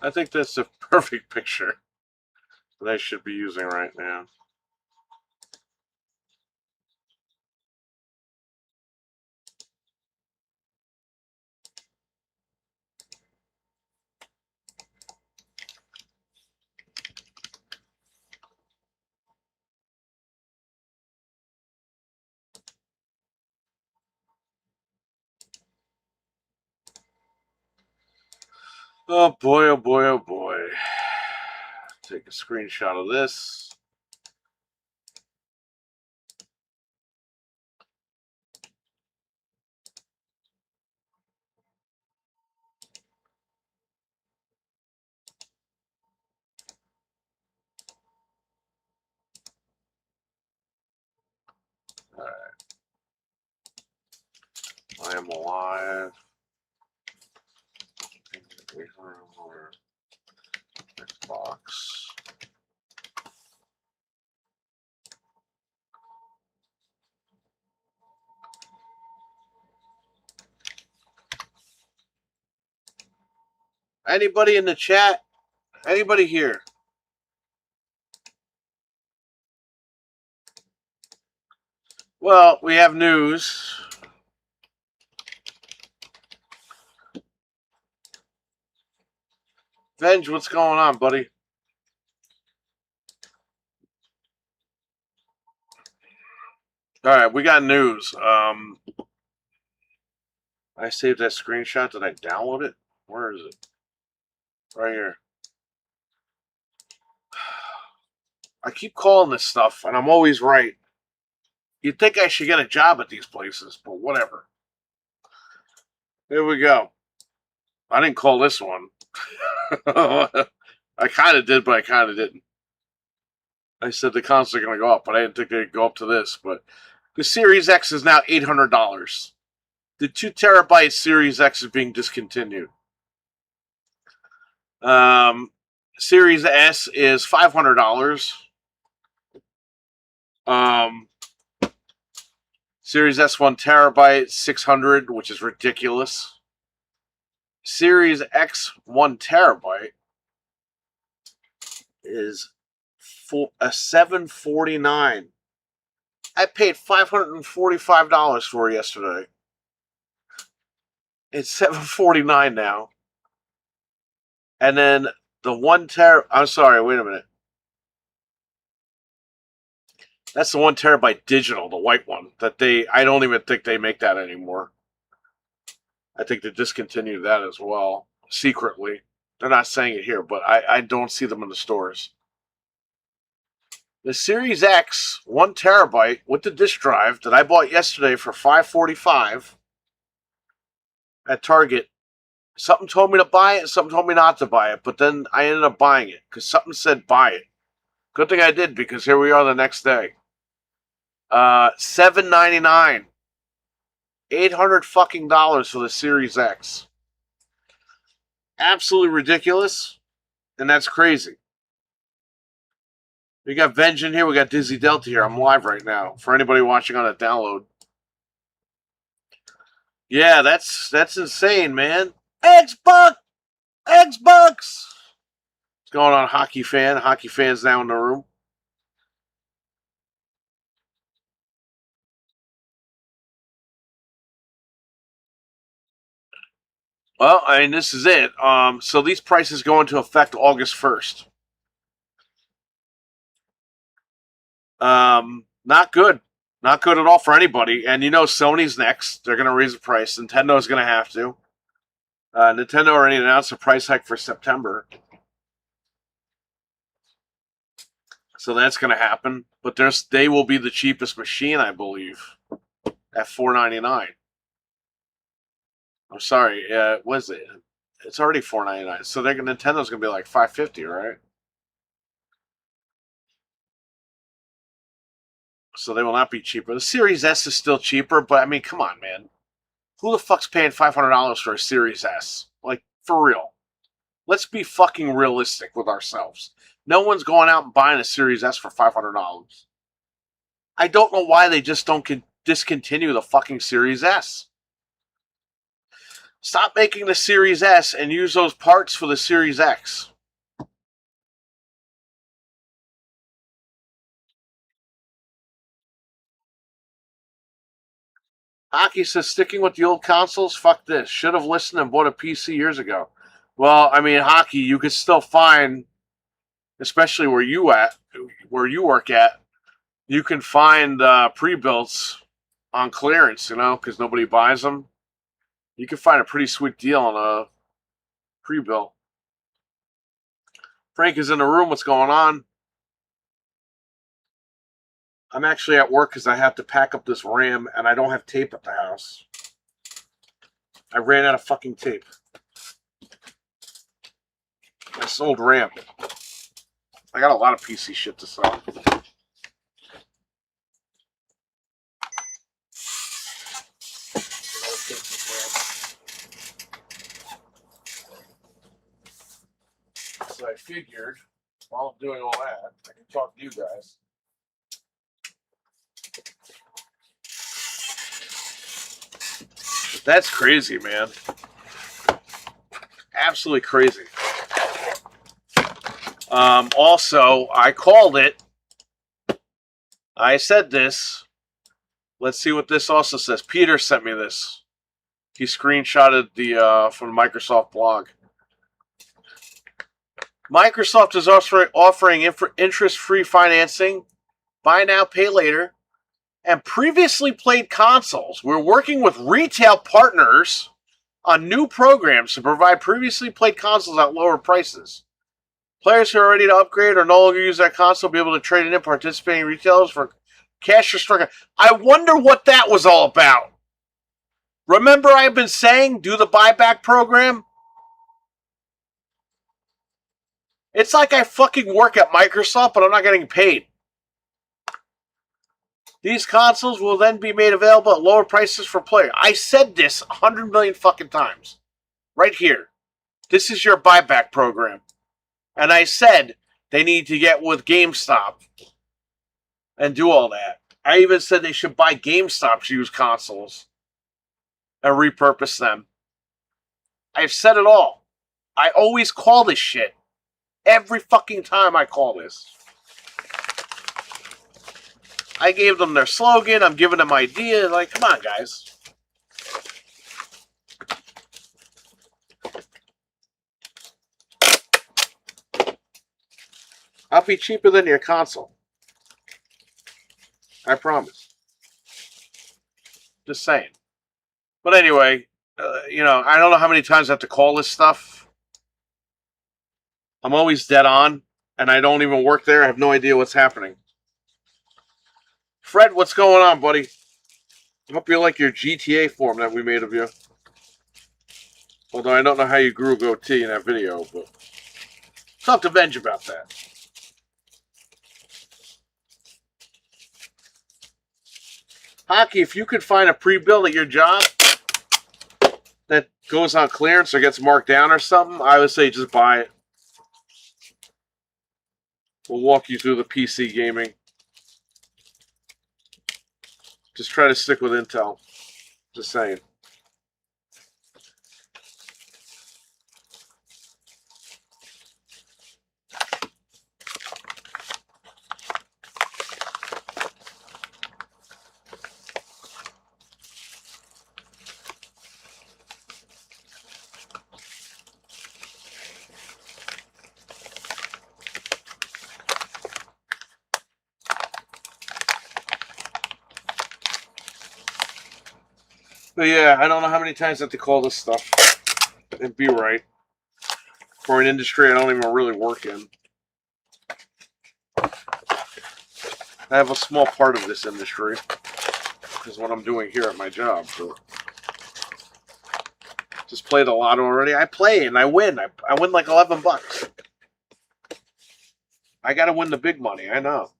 I think that's the perfect picture that I should be using right now. Oh boy, oh boy, oh boy. Take a screenshot of this. All right. I am alive. Xbox. Anybody in the chat? Anybody here? Well, we have news. Venge, what's going on, buddy? All right, we got news. I saved that screenshot. Did I download it? Where is it? Right here. I keep calling this stuff, and I'm always right. You'd think I should get a job at these places, but whatever. Here we go. I didn't call this one. I kind of did, but I kind of didn't. I said the consoles are going to go up, but I didn't think they'd go up to this. But the Series X is now $800. The 2 terabyte Series X is being discontinued. Series S is $500. Series S 1 terabyte, $600, which is ridiculous. Series X 1 terabyte is for a $749. I paid $545 for it yesterday. It's $749 now. And then the 1 terabyte. I'm sorry, wait a minute. That's the 1 terabyte digital, the white one. I don't even think they make that anymore. I think they discontinued that as well, secretly. They're not saying it here, but I don't see them in the stores. The Series X 1 terabyte with the disk drive that I bought yesterday for $545 at Target. Something told me to buy it, something told me not to buy it, but then I ended up buying it because something said buy it. Good thing I did, because here we are the next day. $799. $800 fucking dollars for the Series X. Absolutely ridiculous, and that's crazy. We got Venge in here, we got Dizzy Delta here. I'm live right now for anybody watching on a download. Yeah, that's insane, man. Xbox! What's going on, hockey fan? Hockey fans now in the room. Well, I mean, this is it. So these prices go into effect August 1st. Not good. Not good at all for anybody. And you know Sony's next. They're going to raise the price. Nintendo's going to have to. Nintendo already announced a price hike for September. So that's going to happen. But they will be the cheapest machine, I believe, at $499. I'm sorry. What is it? It's already $499. So Nintendo's going to be like $550, right? So they will not be cheaper. The Series S is still cheaper, but I mean, come on, man. Who the fuck's paying $500 for a Series S? Like, for real. Let's be fucking realistic with ourselves. No one's going out and buying a Series S for $500. I don't know why they just don't discontinue the fucking Series S. Stop making the Series S and use those parts for the Series X. Hockey says sticking with the old consoles, fuck this. Should have listened and bought a PC years ago. Well, I mean, Hockey, you could still find, especially where you work at, you can find pre-builts on clearance, because nobody buys them. You can find a pretty sweet deal on a pre-built. Frank is in the room. What's going on? I'm actually at work because I have to pack up this RAM and I don't have tape at the house. I ran out of fucking tape. I sold RAM. I got a lot of PC shit to sell. So I figured, while I'm doing all that, I can talk to you guys. That's crazy, man. Absolutely crazy. Also, I called it. I said this. Let's see what this also says. Peter sent me this. He screenshotted the from the Microsoft blog. Microsoft is offering interest-free financing, buy now, pay later, and previously played consoles. We're working with retail partners on new programs to provide previously played consoles at lower prices. Players who are ready to upgrade or no longer use that console will be able to trade it in participating retailers for cash or structure. I wonder what that was all about. Remember I've been saying do the buyback program? It's like I fucking work at Microsoft, but I'm not getting paid. These consoles will then be made available at lower prices for players. I said this 100 million fucking times. Right here. This is your buyback program. And I said they need to get with GameStop and do all that. I even said they should buy GameStop's used consoles and repurpose them. I've said it all. I always call this shit. Every fucking time I call this. I gave them their slogan. I'm giving them ideas. Like, come on, guys. I'll be cheaper than your console. I promise. Just saying. But anyway, I don't know how many times I have to call this stuff. I'm always dead on, and I don't even work there. I have no idea what's happening. Fred, what's going on, buddy? I hope you like your GTA form that we made of you. Although I don't know how you grew a goatee in that video, but talk to Benj about that. Hockey, if you could find a pre-build at your job that goes on clearance or gets marked down or something, I would say just buy it. We'll walk you through the PC gaming. Just try to stick with Intel. Just saying. But yeah, I don't know how many times I have to call this stuff and be right. For an industry I don't even really work in. I have a small part of this industry. Is what I'm doing here at my job. So just played a lot already. I play and I win. I win like $11. I gotta win the big money, I know.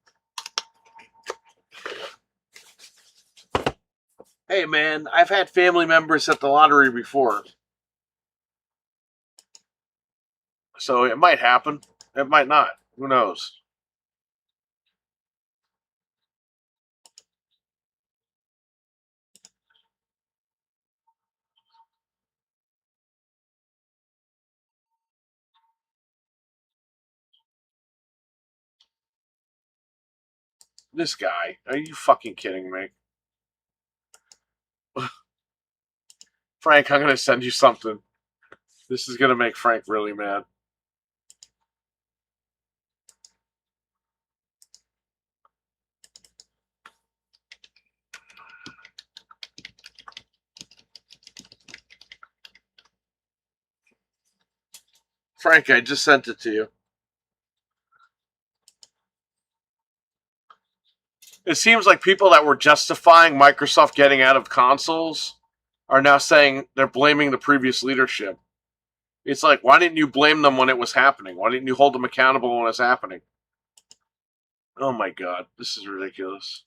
Hey man, I've had family members at the lottery before. So it might happen. It might not. Who knows? This guy. Are you fucking kidding me? Frank, I'm going to send you something. This is going to make Frank really mad. Frank, I just sent it to you. It seems like people that were justifying Microsoft getting out of consoles are now saying they're blaming the previous leadership. It's like, why didn't you blame them when it was happening? Why didn't you hold them accountable when it was happening? Oh my god, this is ridiculous.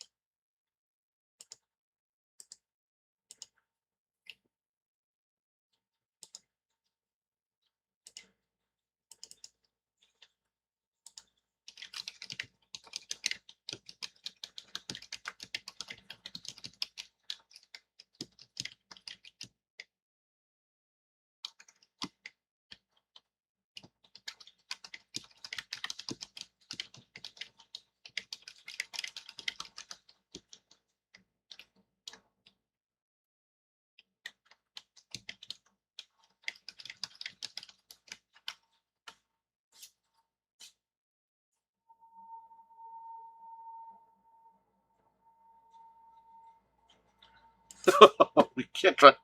We can't try.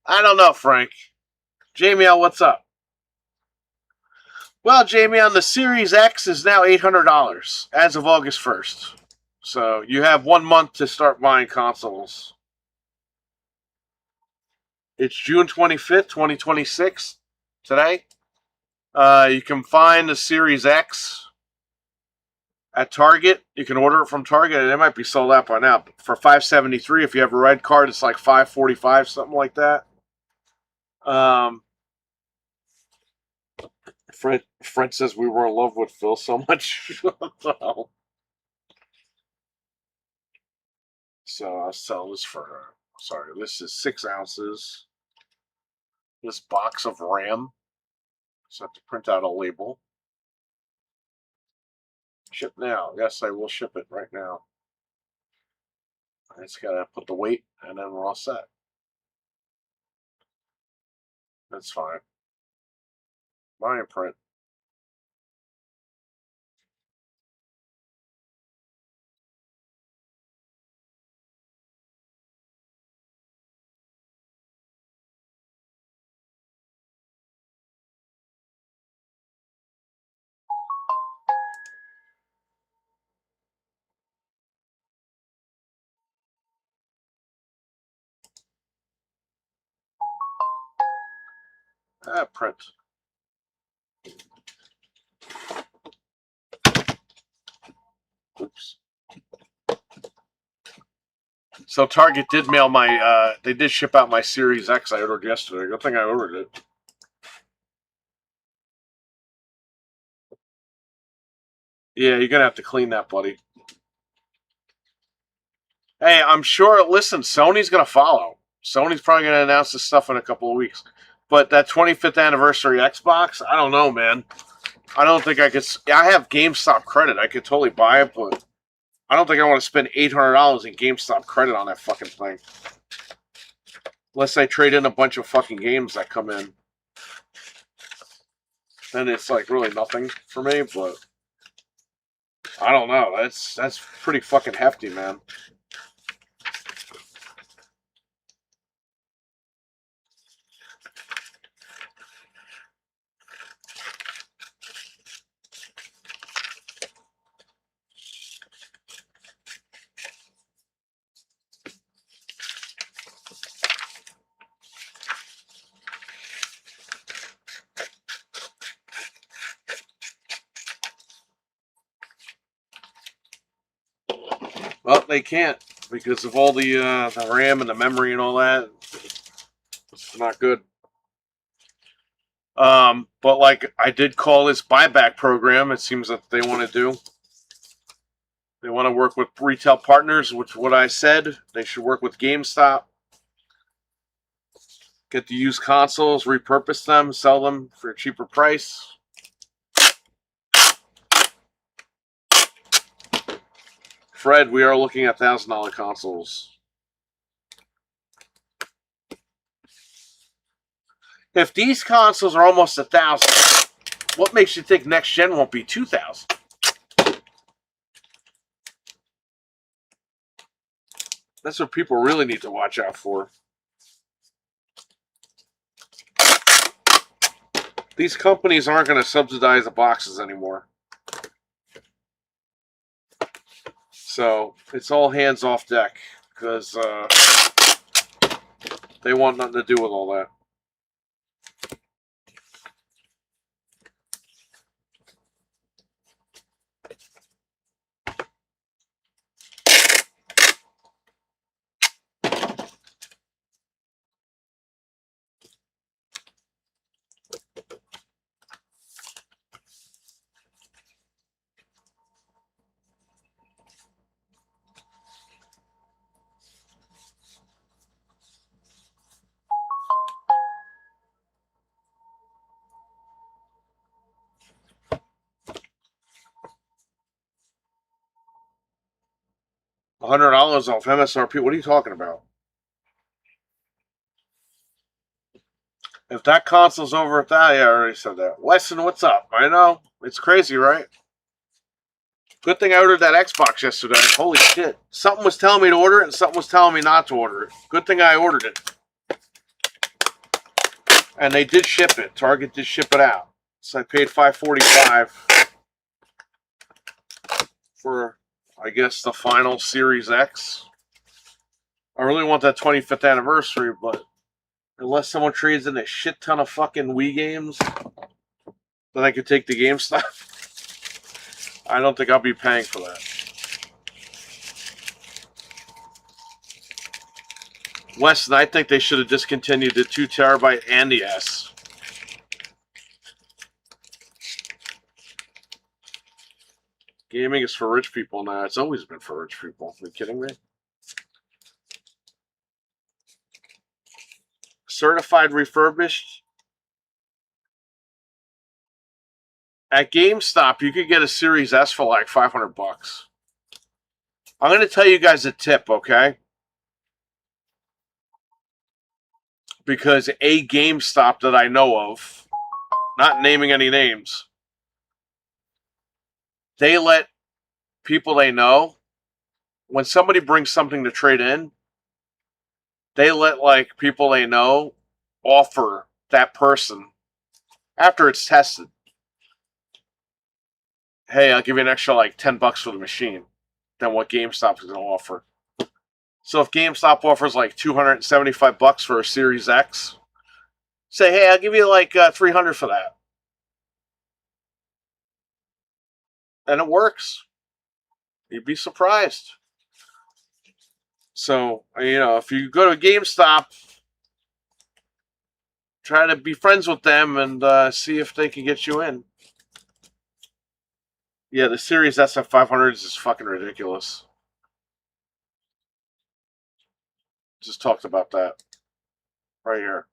I don't know, Frank. Jamie L, what's up? Well, Jamie, on the Series X is now $800 as of August 1st. So you have 1 month to start buying consoles. It's June 25th, 2026, today. You can find the Series X at Target. You can order it from Target, and it might be sold out by now. For $573, if you have a red card, it's like $545, something like that. Fred says we were in love with Phil so much. So I'll sell this for, sorry, this is 6 ounces. This box of RAM. So I have to print out a label. Ship now. Yes, I will ship it right now. I just gotta put the weight and then we're all set. That's fine. Buy and print. Print. Oops. So Target did mail my, they did ship out my Series X I ordered yesterday. Good thing I ordered it. Yeah, you're gonna have to clean that, buddy. Hey, I'm sure, listen, Sony's gonna follow. Sony's probably gonna announce this stuff in a couple of weeks. But that 25th anniversary Xbox, I don't know, man. I don't think I could. I have GameStop credit. I could totally buy it, but I don't think I want to spend $800 in GameStop credit on that fucking thing. Unless I trade in a bunch of fucking games that come in. Then it's like really nothing for me, but I don't know. That's pretty fucking hefty, man. Well, they can't because of all the RAM and the memory and all that. It's not good. But like I did call this buyback program. It seems that they want to do. They want to work with retail partners, which what I said. They should work with GameStop. Get the used consoles, repurpose them, sell them for a cheaper price. Fred, we are looking at $1,000 consoles. If these consoles are almost 1,000, what makes you think next gen won't be 2,000? That's what people really need to watch out for. These companies aren't going to subsidize the boxes anymore. So it's all hands off deck because they want nothing to do with all that. $100 off MSRP. What are you talking about? If that console's over $1,000, yeah, I already said that. Weston, what's up? I know. It's crazy, right? Good thing I ordered that Xbox yesterday. Holy shit. Something was telling me to order it and something was telling me not to order it. Good thing I ordered it. And they did ship it. Target did ship it out. So I paid $545 for, I guess, the final Series X. I really want that 25th anniversary, but unless someone trades in a shit ton of fucking Wii games, then I could take the GameStop. I don't think I'll be paying for that. Weston, I think they should have discontinued the 2 terabyte and the S. Gaming is for rich people now. It's always been for rich people. Are you kidding me? Certified refurbished. At GameStop, you could get a Series S for like $500. I'm going to tell you guys a tip, okay? Because a GameStop that I know of, not naming any names, they let people they know, when somebody brings something to trade in, they let like people they know offer that person after it's tested. Hey, I'll give you an extra like $10 for the machine than what GameStop is going to offer. So if GameStop offers like $275 for a Series X, say, hey, I'll give you like $300 for that. And it works. You'd be surprised. So, you know, if you go to GameStop, try to be friends with them and see if they can get you in. Yeah, the Series S at 500 is fucking ridiculous. Just talked about that right here.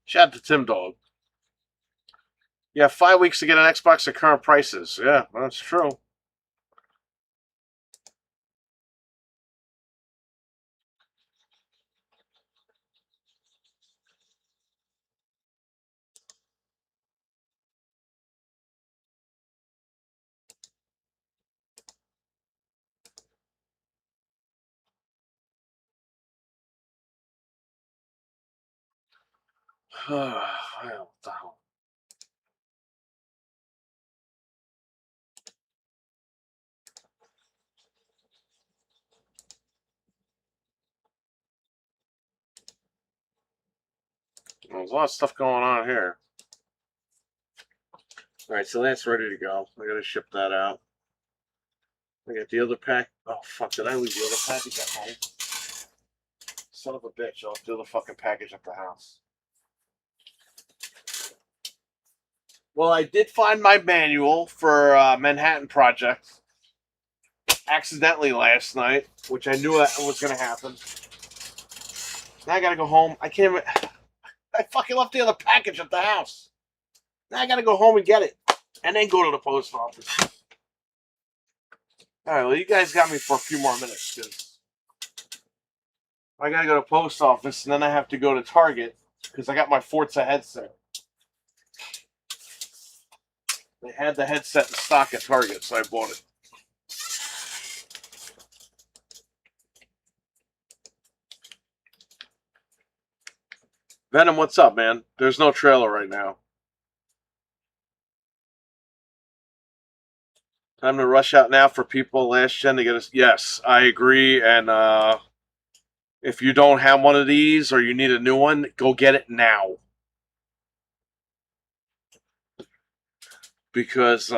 Shout out to Tim Dog. Yeah, 5 weeks to get an Xbox at current prices. Yeah, that's true. What the hell? There's a lot of stuff going on here. All right, so that's ready to go. I gotta ship that out. I got the other pack. Oh fuck! Did I leave the other package at home? Son of a bitch! I'll do the fucking package at the house. Well, I did find my manual for Manhattan Project accidentally last night, which I knew was going to happen. Now I gotta go home. I can't even. I fucking left the other package at the house. Now I gotta go home and get it, and then go to the post office. All right, well, you guys got me for a few more minutes because I gotta go to the post office, and then I have to go to Target because I got my Forza headset. They had the headset in stock at Target, so I bought it. Venom, what's up, man? There's no trailer right now. Time to rush out now for people last gen to get us. Yes, I agree. And if you don't have one of these or you need a new one, go get it now. Because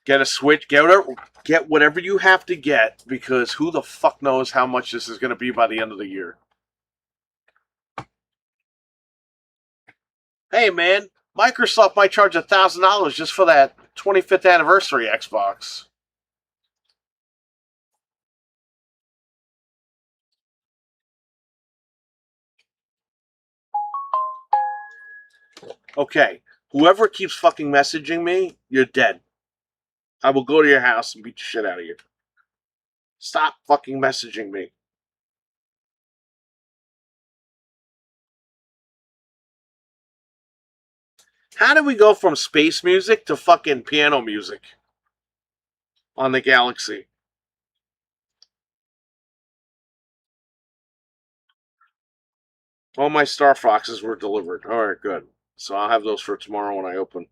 get a Switch, get whatever you have to get, because who the fuck knows how much this is going to be by the end of the year. Hey man, Microsoft might charge $1,000 just for that 25th anniversary Xbox. Okay, whoever keeps fucking messaging me, you're dead. I will go to your house and beat the shit out of you. Stop fucking messaging me. How did we go from space music to fucking piano music on the Galaxy? All my Star Foxes were delivered. All right, good. So I'll have those for tomorrow when I open.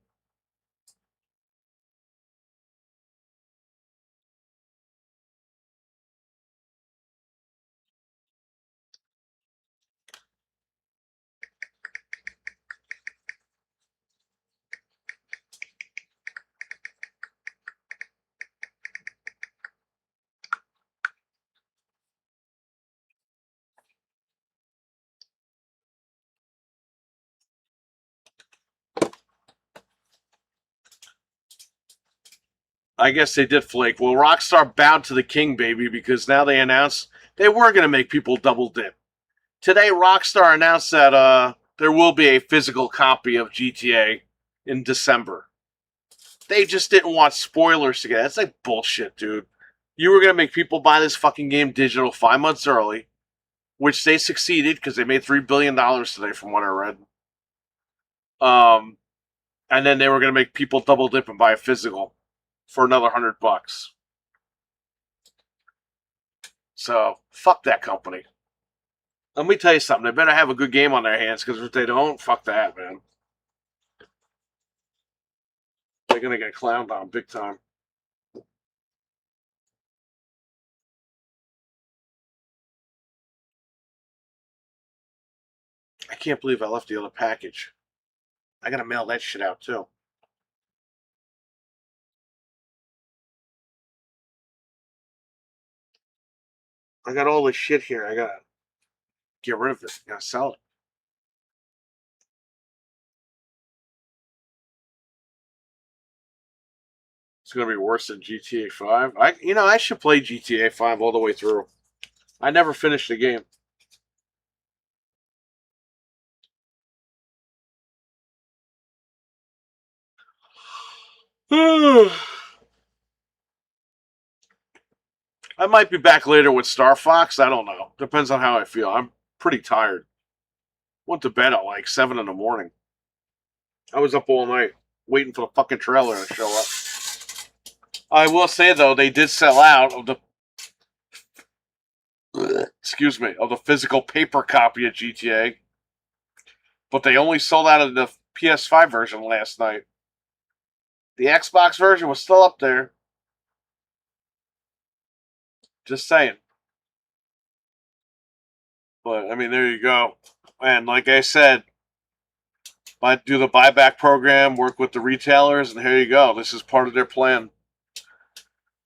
I guess they did flake. Well, Rockstar bowed to the king, baby, because now they announced they were going to make people double dip. Today, Rockstar announced that there will be a physical copy of GTA in December. They just didn't want spoilers to get. That's like bullshit, dude. You were going to make people buy this fucking game digital 5 months early, which they succeeded because they made $3 billion today, from what I read. And then they were going to make people double dip and buy a physical for another $100. So fuck that company. Let me tell you something. They better have a good game on their hands, because if they don't, fuck that, man. They're gonna get clowned on big time. I can't believe I left the other package. I gotta mail that shit out too. I got all this shit here. I gotta get rid of it. I gotta sell it. It's gonna be worse than GTA 5. I should play GTA 5 all the way through. I never finished the game. I might be back later with Star Fox. I don't know. Depends on how I feel. I'm pretty tired. Went to bed at like 7 in the morning. I was up all night waiting for the fucking trailer to show up. I will say though, they did sell out of the of the physical paper copy of GTA. But they only sold out of the PS5 version last night. The Xbox version was still up there. Just saying. But I mean, there you go. And like I said, I do the buyback program, work with the retailers, and here you go. This is part of their plan.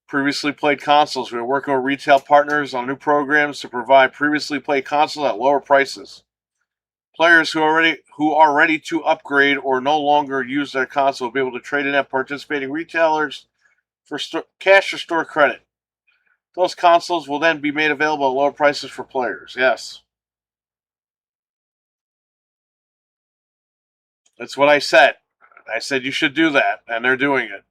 Previously played consoles. We're working with retail partners on new programs to provide previously played consoles at lower prices. Players who are ready to upgrade or no longer use their console will be able to trade in at participating retailers for cash or store credit. Those consoles will then be made available at lower prices for players. Yes. That's what I said. I said you should do that, and they're doing it.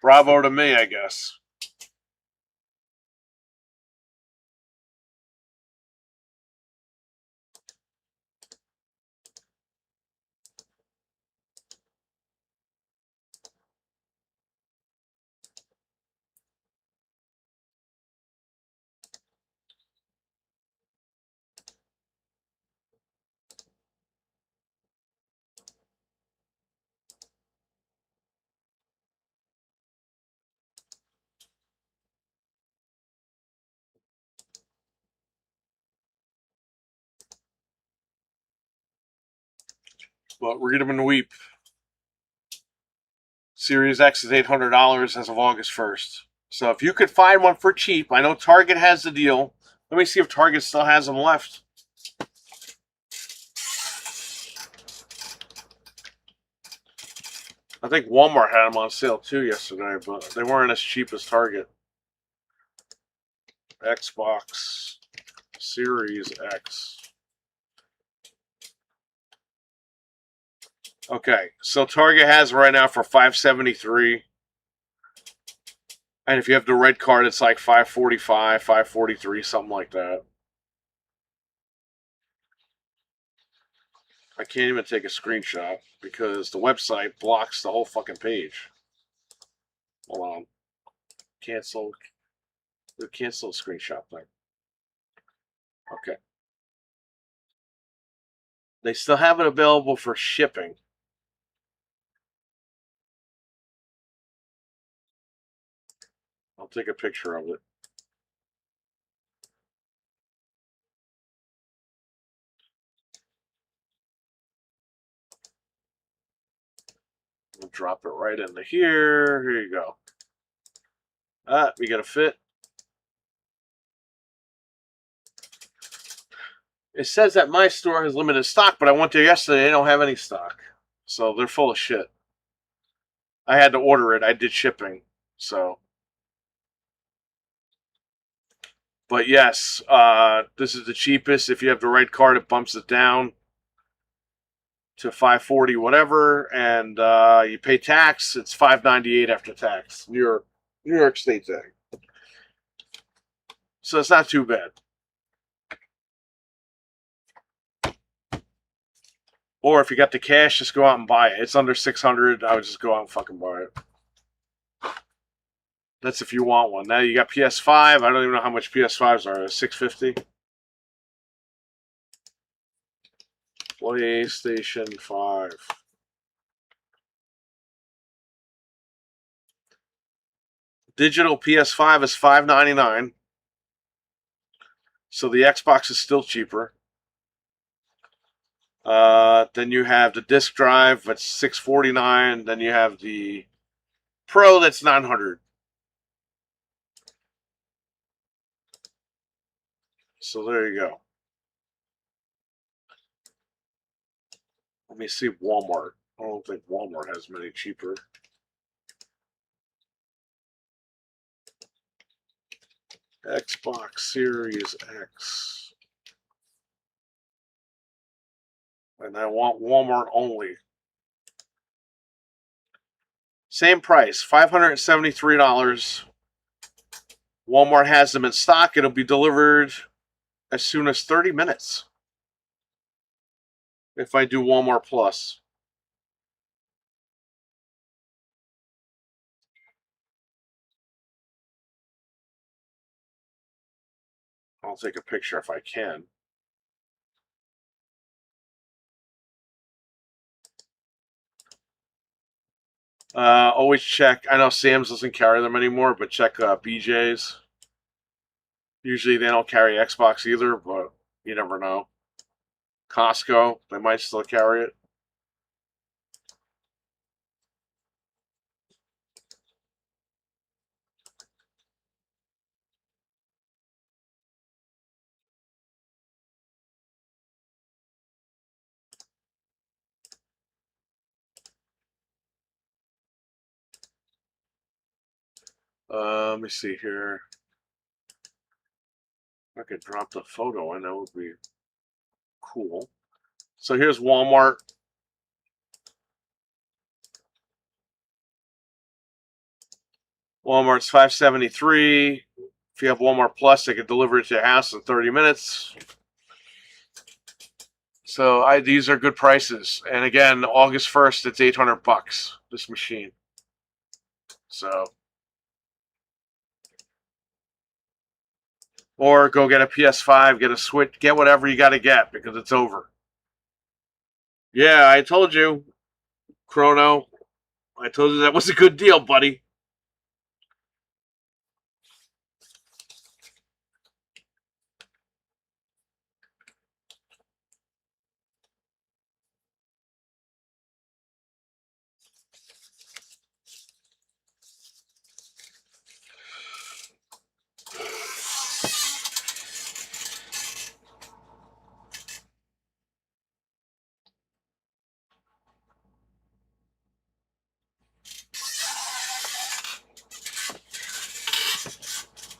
Bravo to me, I guess. But read them and weep. Series X is $800 as of August 1st. So if you could find one for cheap, I know Target has the deal. Let me see if Target still has them left. I think Walmart had them on sale too yesterday, but they weren't as cheap as Target. Xbox Series X. Okay, so Target has it right now for $573. And if you have the red card, it's like $545, $543, something like that. I can't even take a screenshot because the website blocks the whole fucking page. Hold on. Cancel. Cancel the screenshot thing. Okay. They still have it available for shipping. I'll take a picture of it. We'll drop it right into here. Here you go. We got a fit. It says that my store has limited stock, but I went there yesterday. They don't have any stock. So they're full of shit. I had to order it. I did shipping. So. But yes, this is the cheapest. If you have the right card, it bumps it down to $540 whatever, and you pay tax. It's $598 after tax. New York State tax. So it's not too bad. Or if you got the cash, just go out and buy it. It's under $600. I would just go out and fucking buy it. That's if you want one. Now you got PS5. I don't even know how much PS5s are. $650. PlayStation 5. Digital PS5 is $599. So the Xbox is still cheaper. Then you have the disc drive, that's $649. Then you have the Pro, that's $900. So there you go. Let me see Walmart. I don't think Walmart has many cheaper. Xbox Series X. And I want Walmart only. Same price, $573. Walmart has them in stock. It'll be delivered as soon as 30 minutes. If I do Walmart Plus. I'll take a picture if I can. Always check. I know Sam's doesn't carry them anymore, but check BJ's. Usually they don't carry Xbox either, but you never know. Costco, they might still carry it. Let me see here. I could drop the photo in, that would be cool. So here's Walmart. Walmart's $5.73. If you have Walmart Plus, they can deliver it to your house in 30 minutes. So these are good prices. And again, August 1st, it's $800. This machine. So, or go get a PS5, get a Switch, get whatever you got to get because it's over. Yeah, I told you, Chrono. I told you that was a good deal, buddy.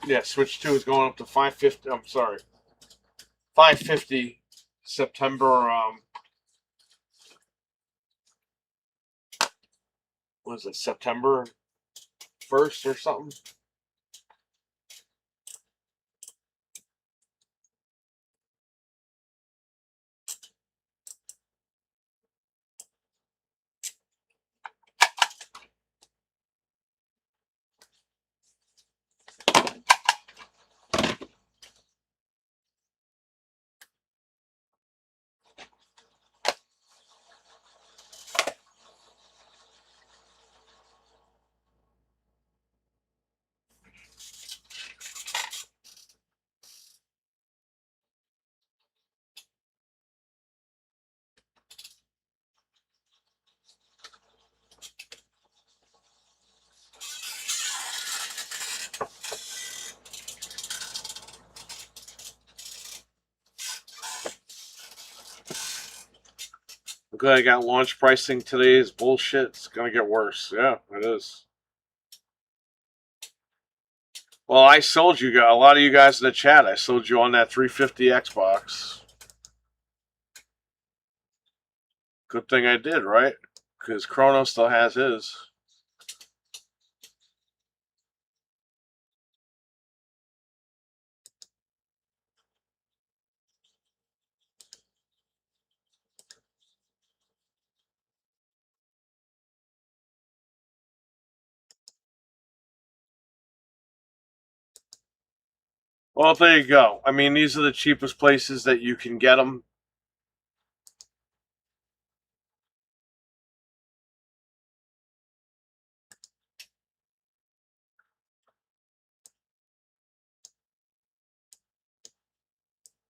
Yeah, Switch 2 is going up to 550. I'm sorry, 550 September. What is it? September 1st or something? I'm glad I got launch pricing today. Is bullshit. It's gonna get worse. Yeah, it is. Well, I sold you guys, a lot of you guys in the chat. I sold you on that 350 Xbox. Good thing I did, right? Because Chrono still has his. Well, there you go. I mean, these are the cheapest places that you can get them.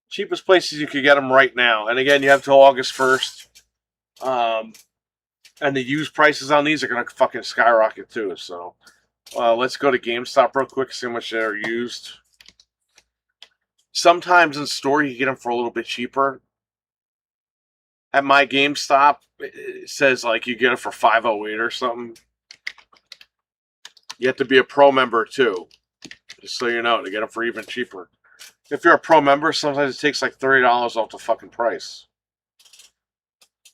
Cheapest places you could get them right now. And again, you have till August 1st. And the used prices on these are going to fucking skyrocket too. So let's go to GameStop real quick, see how much they're used. Sometimes in store you get them for a little bit cheaper. At my GameStop, it says like you get it for $5.08 or something. You have to be a pro member too, just so you know, to get them for even cheaper. If you're a pro member, sometimes it takes like $30 off the fucking price.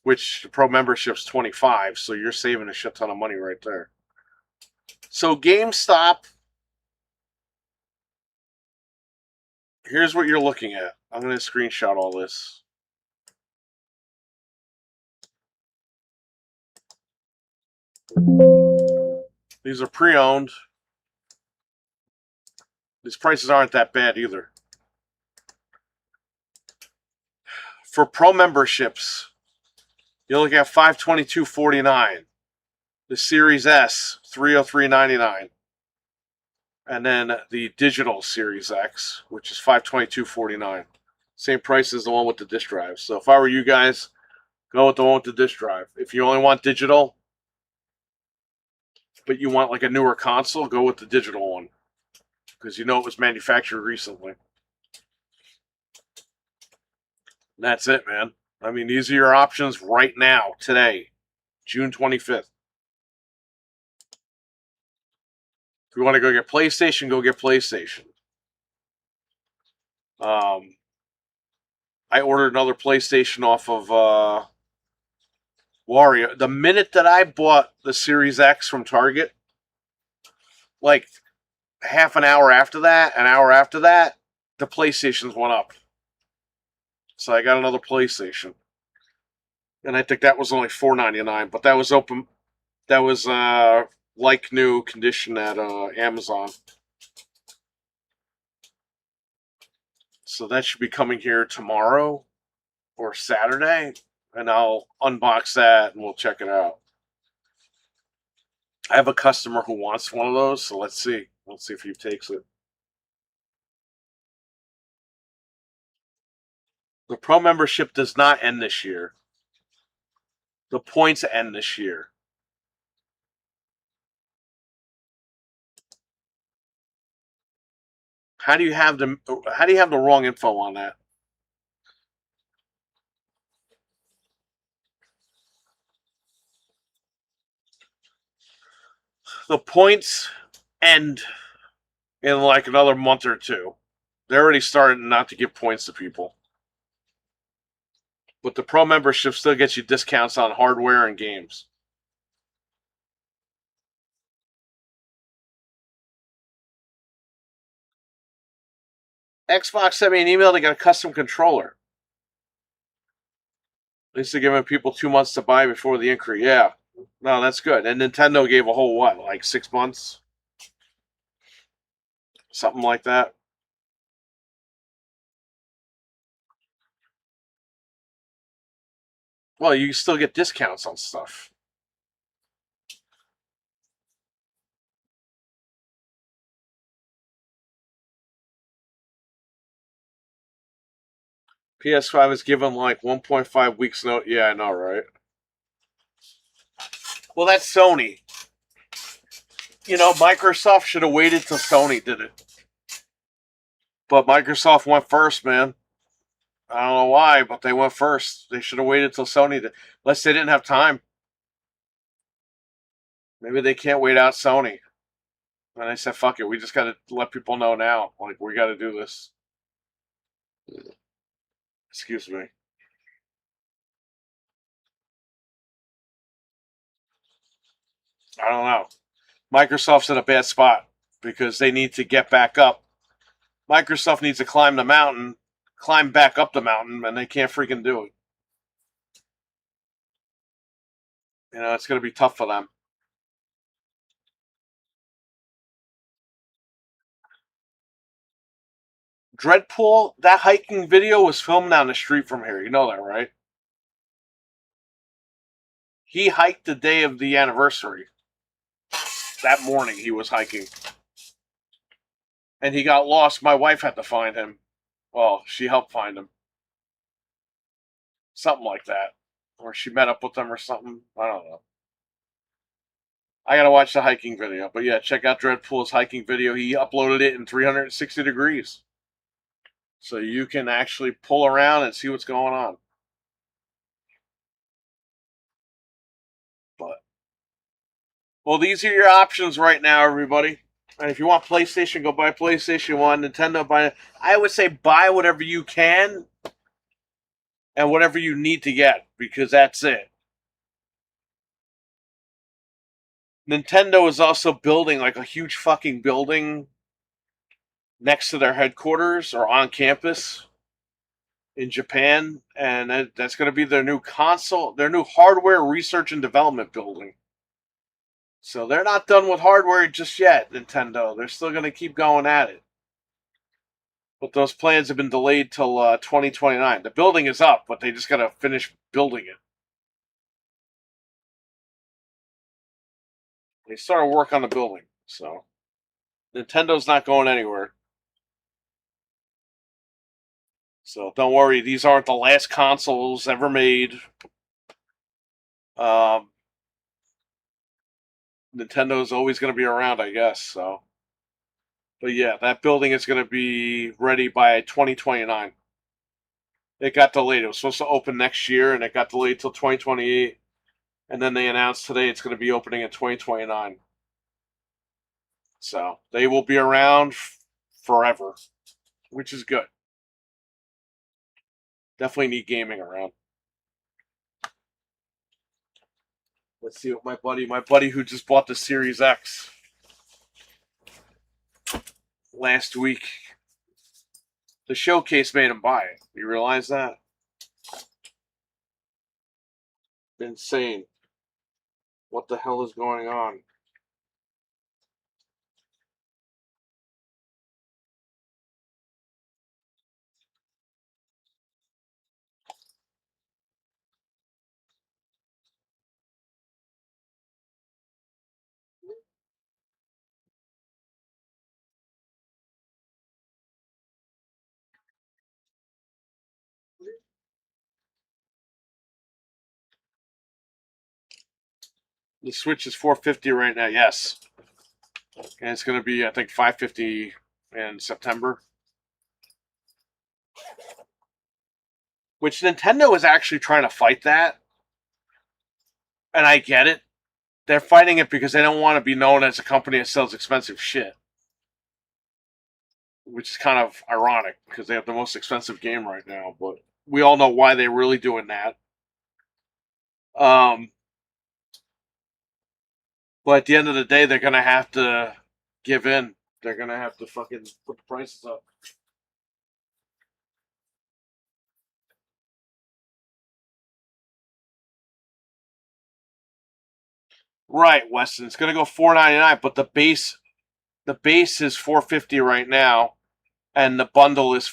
Which the pro membership's $25, so you're saving a shit ton of money right there. So GameStop, here's what you're looking at. I'm going to screenshot all this. These are pre-owned. These prices aren't that bad either. For pro memberships, you're looking at $522.49. The Series S, $303.99. And then the digital Series X, which is $522.49. Same price as the one with the disk drive. So if I were you guys, go with the one with the disk drive. If you only want digital, but you want like a newer console, go with the digital one. Because you know it was manufactured recently. And that's it, man. I mean, these are your options right now, today, June 25th. If you want to go get PlayStation, go get PlayStation. I ordered another PlayStation off of Wario. The minute that I bought the Series X from Target, like half an hour after that, the PlayStations went up. So I got another PlayStation. And I think that was only $4.99, but that was open. That was like new condition at Amazon. So that should be coming here tomorrow or Saturday, and I'll unbox that and we'll check it out. I have a customer who wants one of those, so let's see. Let's see if he takes it. The Pro membership does not end this year. The points end this year. How do you have the wrong info on that? The points end in like another month or two. They're already starting not to give points to people. But the Pro membership still gets you discounts on hardware and games. Xbox sent me an email. They got a custom controller. At least they're giving people 2 months to buy before the increase. Yeah. No, that's good. And Nintendo gave a whole, what, like 6 months? Something like that. Well, you still get discounts on stuff. PS5 is given like 1.5 weeks note. Yeah, I know, right? Well, that's Sony. You know, Microsoft should have waited till Sony did it. But Microsoft went first, man. I don't know why, but they went first. They should have waited till Sony did. Unless they didn't have time. Maybe they can't wait out Sony. And I said, fuck it, we just got to let people know now. Like, we got to do this. Excuse me. I don't know. Microsoft's in a bad spot because they need to get back up. Microsoft needs to climb the mountain, climb back up the mountain, and they can't freaking do it. You know, it's going to be tough for them. Dreadpool, that hiking video was filmed down the street from here. You know that, right? He hiked the day of the anniversary. That morning he was hiking. And he got lost. My wife had to find him. Well, she helped find him. Something like that. Or she met up with them or something. I don't know. I gotta watch the hiking video. But yeah, check out Dreadpool's hiking video. He uploaded it in 360 degrees. So you can actually pull around and see what's going on. But well, these are your options right now, everybody. And if you want PlayStation, go buy PlayStation 1. Nintendo, buy. I would say buy whatever you can and whatever you need to get, because that's it. Nintendo is also building like a huge fucking building next to their headquarters or on campus in Japan, and that's going to be their new console, their new hardware research and development building. So they're not done with hardware just yet, Nintendo. They're still going to keep going at it. But those plans have been delayed till 2029. The building is up, but they just got to finish building it. They started work on the building, so Nintendo's not going anywhere. So don't worry, these aren't the last consoles ever made. Um, Nintendo's always going to be around, I guess. So, but yeah, that building is going to be ready by 2029. It got delayed. It was supposed to open next year, and it got delayed till 2028. And then they announced today it's going to be opening in 2029. So they will be around forever, which is good. Definitely need gaming around. Let's see what my buddy who just bought the Series X last week. The showcase made him buy it. You realize that? Insane. What the hell is going on? The Switch is 450 right now. Yes, and it's going to be I think 550 in September. Which Nintendo is actually trying to fight that, and I get it. They're fighting it because they don't want to be known as a company that sells expensive shit, which is kind of ironic because they have the most expensive game right now. But we all know why they're really doing that. Um, but at the end of the day, they're gonna have to give in. They're gonna have to fucking put the prices up. Right, Weston. It's gonna go $4.99, but the base is $450 right now, and the bundle is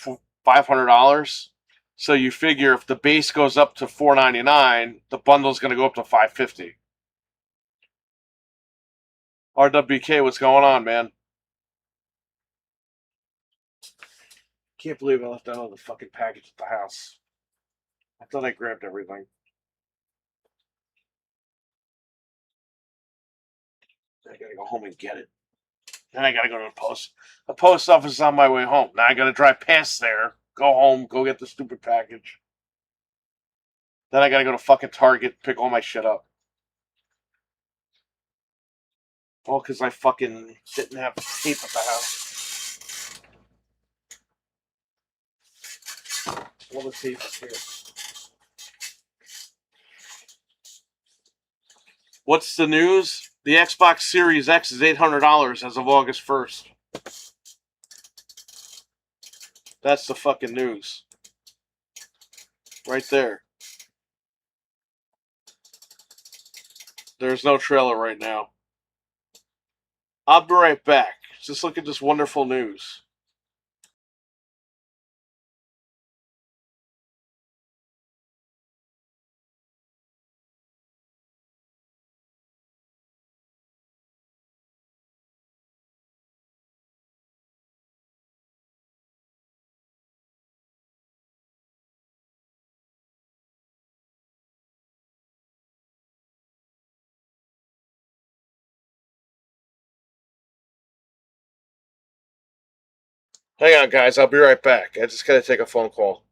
$500. So you figure if the base goes up to $4.99, the bundle's gonna go up to $550. RWK, what's going on, man? Can't believe I left out all the fucking package at the house. I thought I grabbed everything. I gotta go home and get it. Then I gotta go to the post. The post office is on my way home. Now I gotta drive past there, go home, go get the stupid package. Then I gotta go to fucking Target, pick all my shit up. All because I fucking didn't have tape at the house. All the tape is here. What's the news? The Xbox Series X is $800 as of August 1st. That's the fucking news. Right there. There's no trailer right now. I'll be right back. Just look at this wonderful news. Hang on, guys. I'll be right back. I just gotta take a phone call.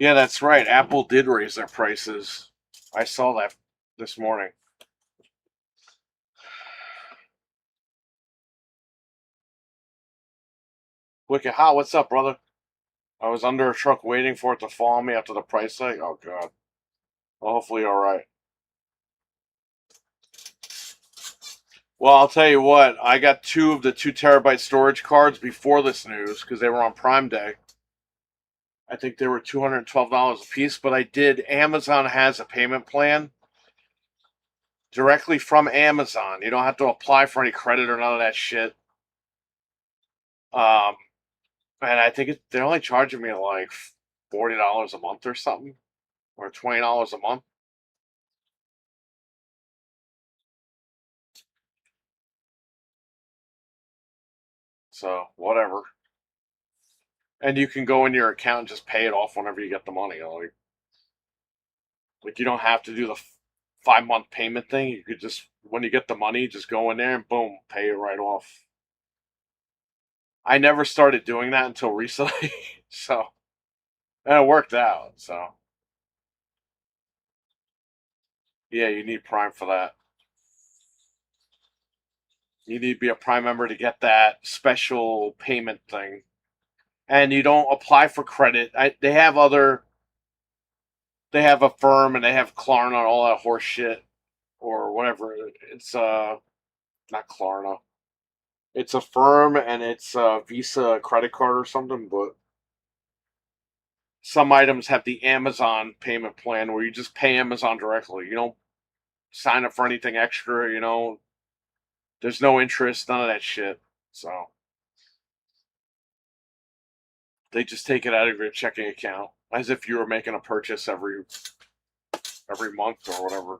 Yeah, that's right. Apple did raise their prices. I saw that this morning. Wicked hot. What's up, brother? I was under a truck waiting for it to fall on me after the price tag. Oh god. Well, hopefully, all right. Well, I'll tell you what. I got two of the 2 terabyte storage cards before this news because they were on Prime Day. I think they were $212 a piece, but I did. Amazon has a payment plan directly from Amazon. You don't have to apply for any credit or none of that shit. Um, and I think they're only charging me like $40 a month or something, or $20 a month. So whatever. And you can go in your account and just pay it off whenever you get the money. Like you don't have to do the 5 month payment thing. You could just when you get the money, just go in there and boom, pay it right off. I never started doing that until recently, so and it worked out. So yeah, you need Prime for that. You need to be a Prime member to get that special payment thing, and you don't apply for credit. They have other. They have Affirm and they have Klarna and all that horse shit or whatever. It's not Klarna. It's Affirm and it's a Visa credit card or something, but some items have the Amazon payment plan where you just pay Amazon directly. You don't sign up for anything extra, There's no interest, none of that shit. So they just take it out of your checking account as if you were making a purchase every month or whatever.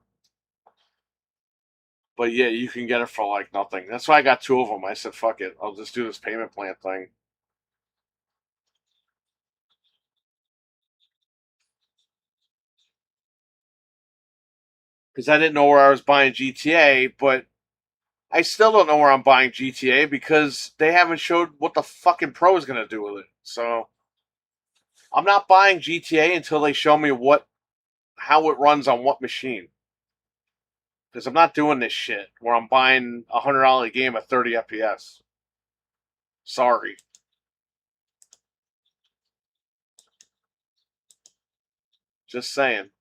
But yeah, you can get it for like nothing. That's why I got two of them. I said, fuck it, I'll just do this payment plan thing. Because I didn't know where I was buying GTA, but I still don't know where I'm buying GTA because they haven't showed what the fucking Pro is going to do with it. So I'm not buying GTA until they show me how it runs on what machine. Because I'm not doing this shit where I'm buying $100 game at 30 FPS. Sorry. Just saying.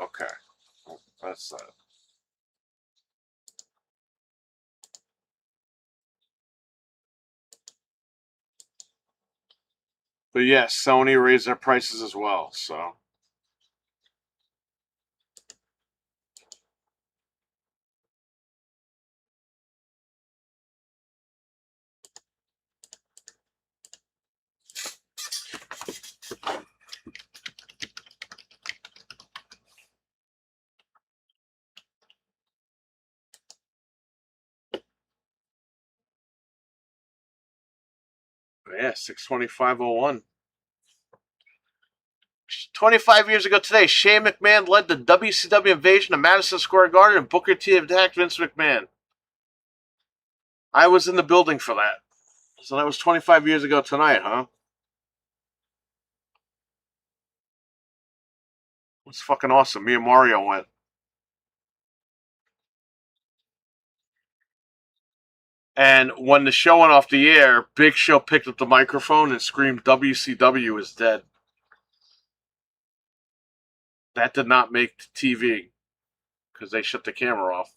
Okay. That's that. But yes, Sony raised their prices as well. So yeah, 62501. 25 years ago today, Shane McMahon led the WCW invasion of Madison Square Garden and Booker T attacked Vince McMahon. I was in the building for that. So that was 25 years ago tonight, huh? It's fucking awesome. Me and Mario went. And when the show went off the air, Big Show picked up the microphone and screamed, WCW is dead. That did not make TV because they shut the camera off.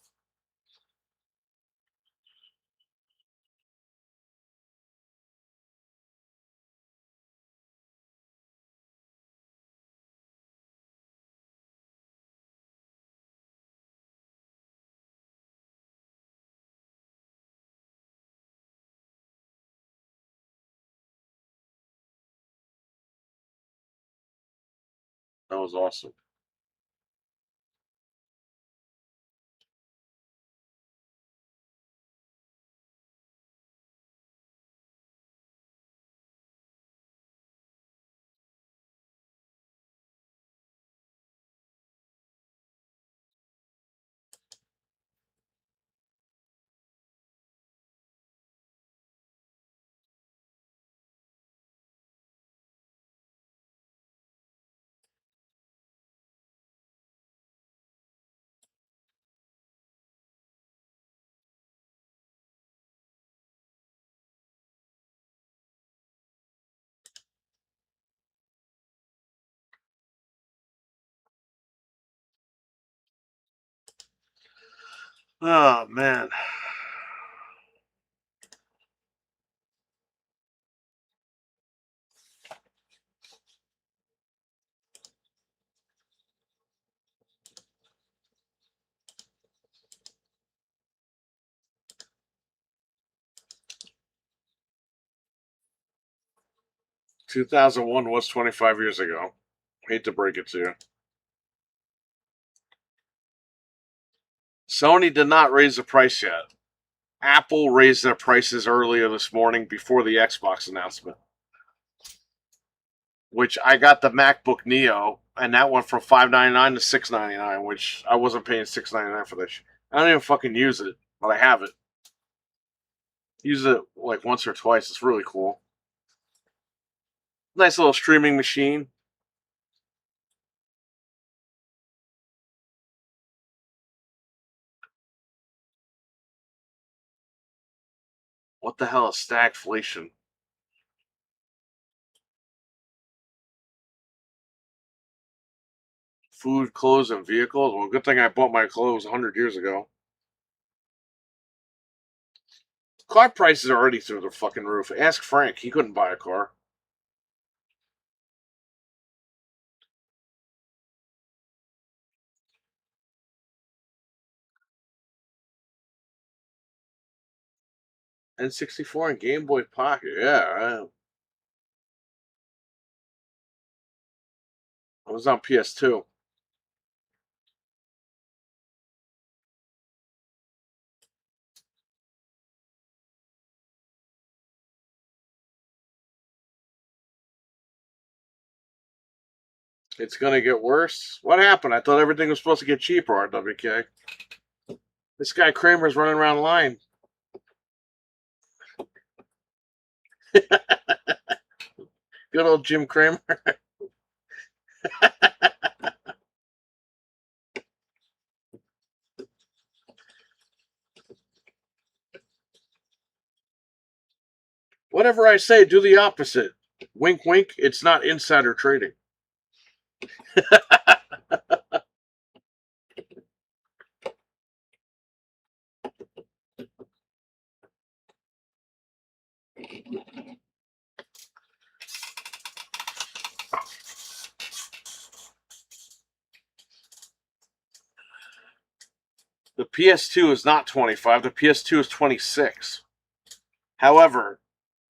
That was awesome. Oh man. 2001 was 25 years ago. Hate to break it to you. Sony did not raise the price yet. Apple raised their prices earlier this morning before the Xbox announcement. Which I got the MacBook Neo, and that went from $599 to $699, which I wasn't paying $699 for this. I don't even fucking use it, but I have it. Use it like once or twice. It's really cool. Nice little streaming machine. What the hell is stagflation? Food, clothes, and vehicles? Well, good thing I bought my clothes 100 years ago. Car prices are already through the fucking roof. Ask Frank. He couldn't buy a car. N64 and Game Boy Pocket. Yeah, I was on PS2. It's gonna get worse. What happened? I thought everything was supposed to get cheaper, RWK. This guy Kramer's running around the line. Good old Jim Kramer. Whatever I say, do the opposite. Wink, wink. It's not insider trading. The PS2 is not 25. The PS2 is 26. However,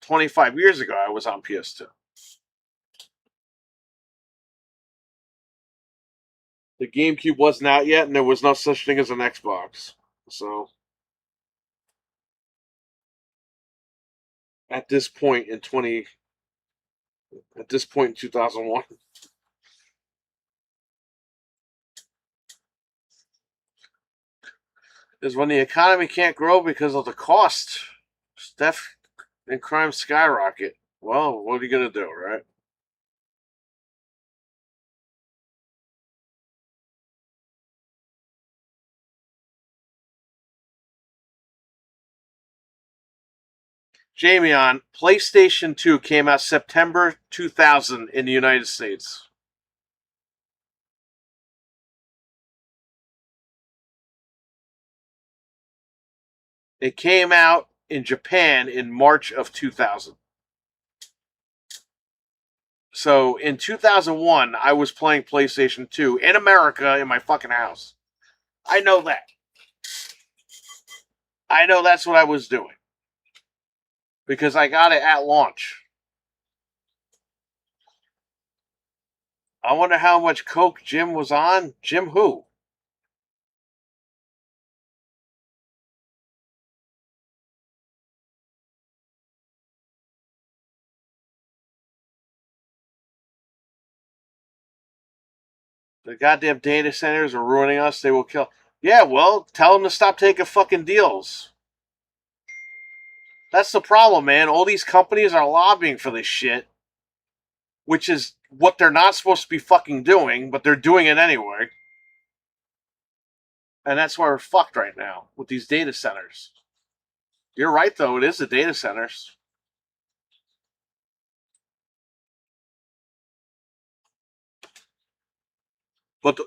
25 years ago, I was on PS2. The GameCube wasn't out yet, and there was no such thing as an Xbox. So, at this point in 2001, is when the economy can't grow because of the cost. Theft and crime skyrocket. Well, what are you gonna do, right? Jamie on PlayStation 2 came out September 2000 in the United States. It came out in Japan in March of 2000. So in 2001, I was playing PlayStation 2 in America in my fucking house. I know that. I know that's what I was doing. Because I got it at launch. I wonder how much coke Jim was on. Jim who? The goddamn data centers are ruining us. They will kill. Yeah, well, tell them to stop taking fucking deals. That's the problem, man. All these companies are lobbying for this shit, which is what they're not supposed to be fucking doing, but they're doing it anyway. And that's why we're fucked right now with these data centers. You're right, though. It is the data centers. But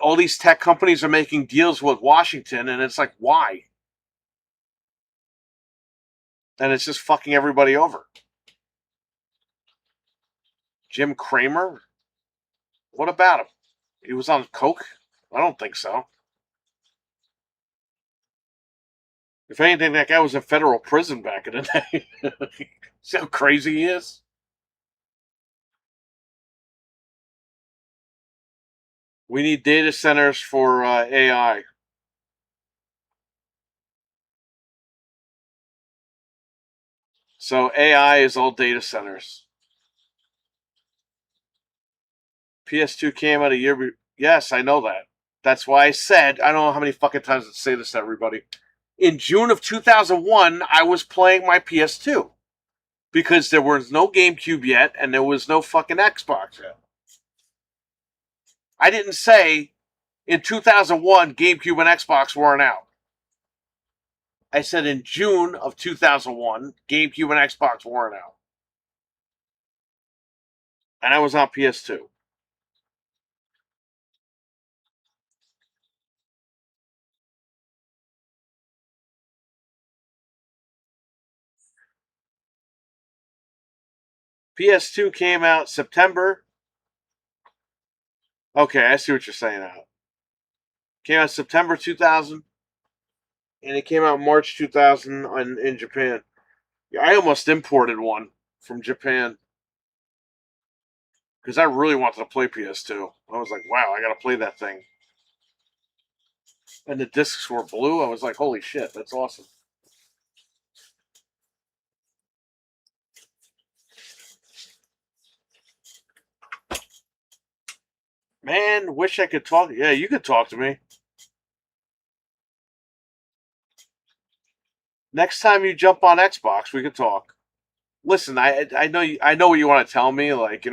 all these tech companies are making deals with Washington, and it's like, why? And it's just fucking everybody over. Jim Cramer? What about him? He was on coke? I don't think so. If anything, that guy was in federal prison back in the day. See how crazy he is? We need data centers for AI. So AI is all data centers. PS2 came out a year. Yes, I know that. That's why I said, I don't know how many fucking times I say this to everybody. In June of 2001, I was playing my PS2 because there was no GameCube yet and there was no fucking Xbox yet. I didn't say in 2001 GameCube and Xbox weren't out. I said in June of 2001 GameCube and Xbox weren't out. And I was on PS2. PS2 came out September. Okay, I see what you're saying now. Came out September 2000, and it came out March 2000 in Japan. Yeah, I almost imported one from Japan because I really wanted to play PS2. I was like, wow, I got to play that thing. And the discs were blue. I was like, holy shit, that's awesome. Man, wish I could talk. Yeah, you could talk to me. Next time you jump on Xbox, we could talk. Listen, I know what you want to tell me, like,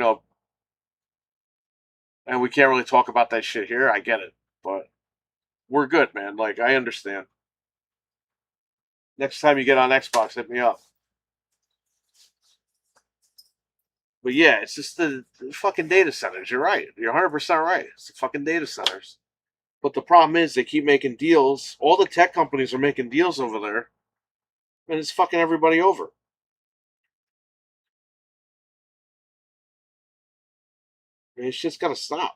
and we can't really talk about that shit here. I get it, but we're good, man. Like, I understand. Next time you get on Xbox, hit me up. But yeah, it's just the fucking data centers. You're right. You're 100% right. It's the fucking data centers. But the problem is they keep making deals. All the tech companies are making deals over there, and it's fucking everybody over. I mean, it's just got to stop.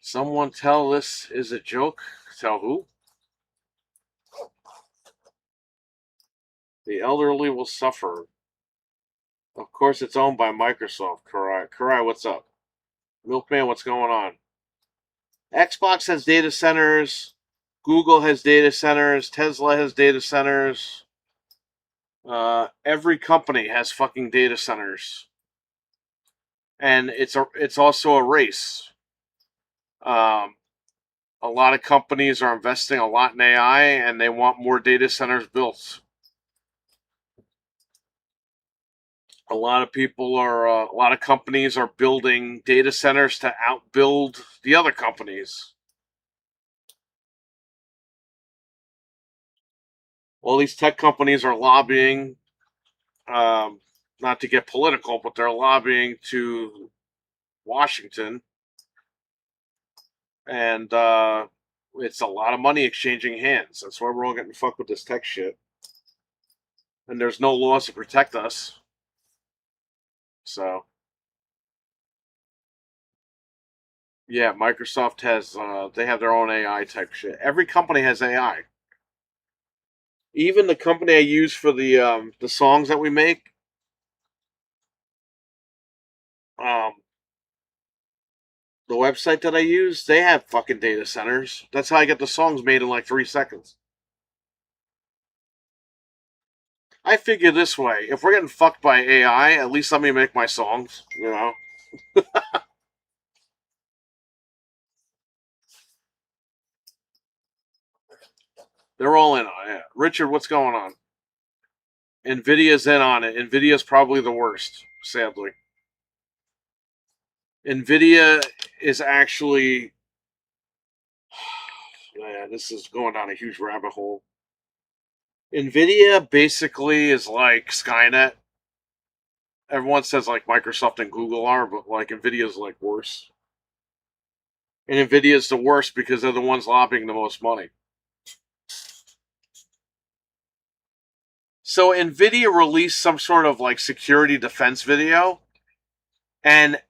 Someone tell this is a joke. Tell who? The elderly will suffer. Of course, it's owned by Microsoft. Karai, Karai, what's up? Milkman, what's going on? Xbox has data centers. Google has data centers. Tesla has data centers. Every company has fucking data centers, and it's also a race. Um, a lot of companies are investing a lot in AI, and they want more data centers built. A lot of a lot of companies are building data centers to outbuild the other companies. all these tech companies are lobbying, not to get political, but they're lobbying to Washington, and it's a lot of money exchanging hands. That's why we're all getting fucked with this tech shit. And there's no laws to protect us. So, yeah, Microsoft has, they have their own AI type shit. Every company has AI. Even the company I use for the songs that we make, um, the website that I use, they have fucking data centers. That's how I get the songs made in like 3 seconds. I figure this way: if we're getting fucked by AI, at least let me make my songs. You know, they're all in on it. Richard, what's going on? Nvidia's in on it. Nvidia's probably the worst, sadly. Nvidia is actually, yeah, this is going down a huge rabbit hole. Nvidia basically is like Skynet. Everyone says like Microsoft and Google are, but like Nvidia's like worse. And Nvidia's the worst because they're the ones lobbying the most money. So Nvidia released some sort of like security defense video, and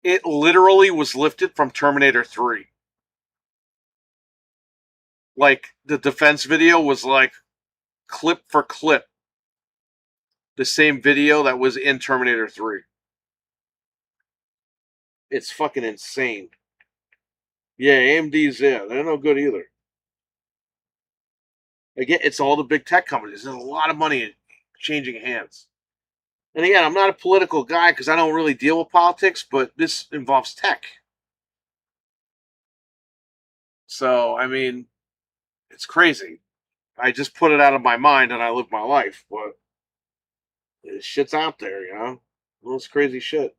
it literally was lifted from Terminator 3. Like the defense video was like clip for clip the same video that was in Terminator 3. It's fucking insane. Yeah, AMD's, yeah, they're no good either. Again, it's all the big tech companies. There's a lot of money changing hands. And again, I'm not a political guy because I don't really deal with politics, but this involves tech. So, I mean, it's crazy. I just put it out of my mind and I live my life, but shit's out there, you know? Well, it's crazy shit.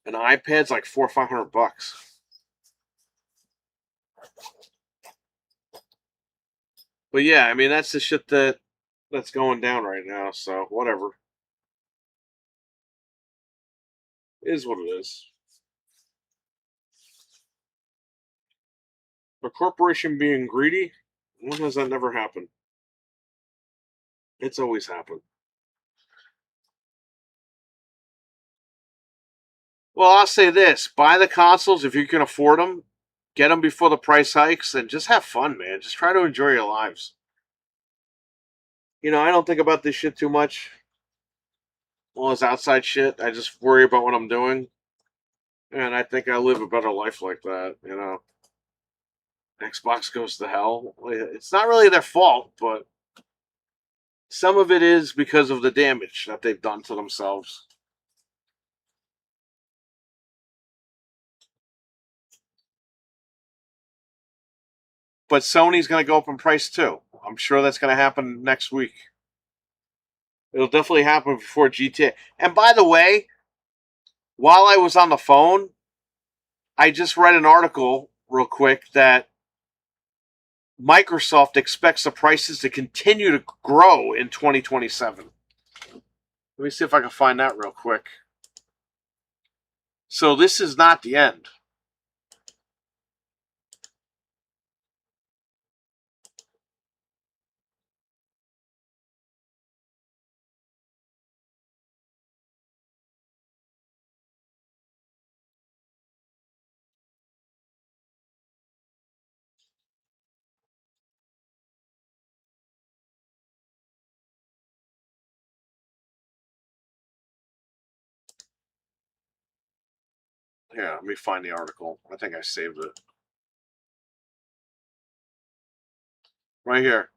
An iPad's like $400 or $500. But yeah, I mean that's the shit that's going down right now. So whatever, it is what it is. A corporation being greedy, when has that never happened? It's always happened. Well, I'll say this: buy the consoles if you can afford them. Get them before the price hikes, and just have fun, man. Just try to enjoy your lives. You know, I don't think about this shit too much. All this outside shit, I just worry about what I'm doing, and I think I live a better life like that. You know, Xbox goes to hell. It's not really their fault, but some of it is because of the damage that they've done to themselves. But Sony's going to go up in price too. I'm sure that's going to happen next week. It'll definitely happen before GTA. And by the way, while I was on the phone, I just read an article real quick that Microsoft expects the prices to continue to grow in 2027. Let me see if I can find that real quick. So this is not the end. Yeah, let me find the article. I think I saved it. Right here.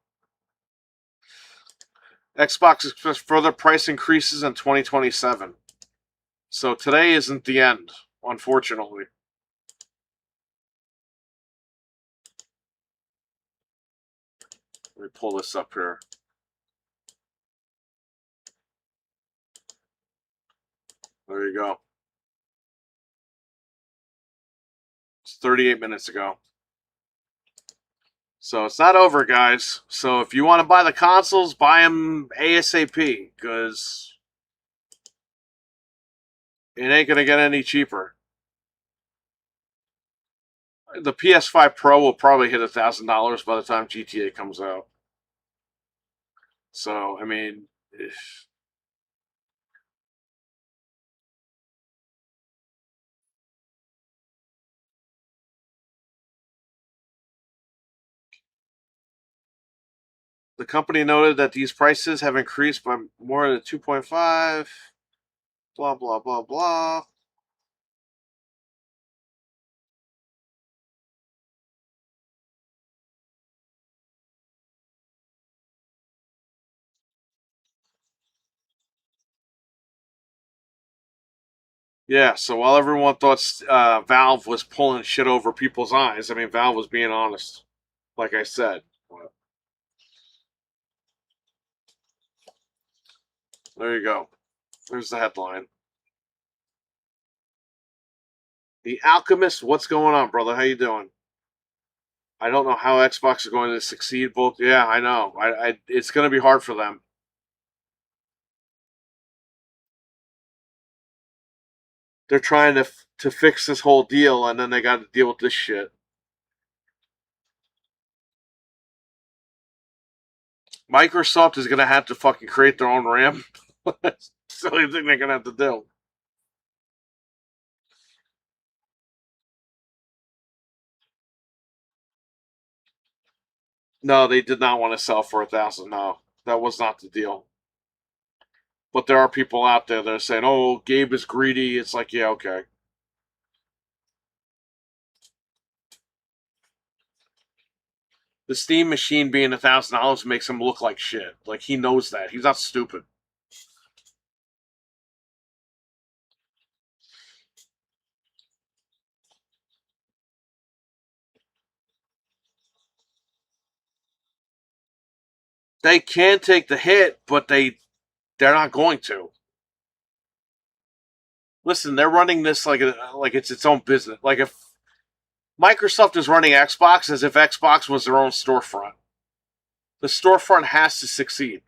Xbox expects further price increases in 2027. So today isn't the end, unfortunately. Let me pull this up here. There you go. It's 38 minutes ago. So it's not over, guys. So if you want to buy the consoles, buy them ASAP, because it ain't going to get any cheaper. The PS5 Pro will probably hit $1,000 by the time GTA comes out. So, I mean, the company noted that these prices have increased by more than 2.5, blah, blah, blah, blah. Yeah, so while everyone thought Valve was pulling shit over people's eyes, I mean, Valve was being honest, like I said. There you go. There's the headline. The Alchemist, what's going on, brother? How you doing? I don't know how Xbox is going to succeed. Both, yeah, I know. It's going to be hard for them. They're trying to fix this whole deal, and then they got to deal with this shit. Microsoft is going to have to fucking create their own RAM. That's the only thing they're going to have to do. No, they did not want to sell for $1,000. No, that was not the deal. But there are people out there that are saying, "Oh, Gabe is greedy." It's like, yeah, okay. The Steam machine being $1,000 makes him look like shit. Like he knows that. He's not stupid. They can take the hit, but they're not going to. Listen, they're running this like it's its own business. Like if Microsoft is running Xbox as if Xbox was their own storefront. The storefront has to succeed.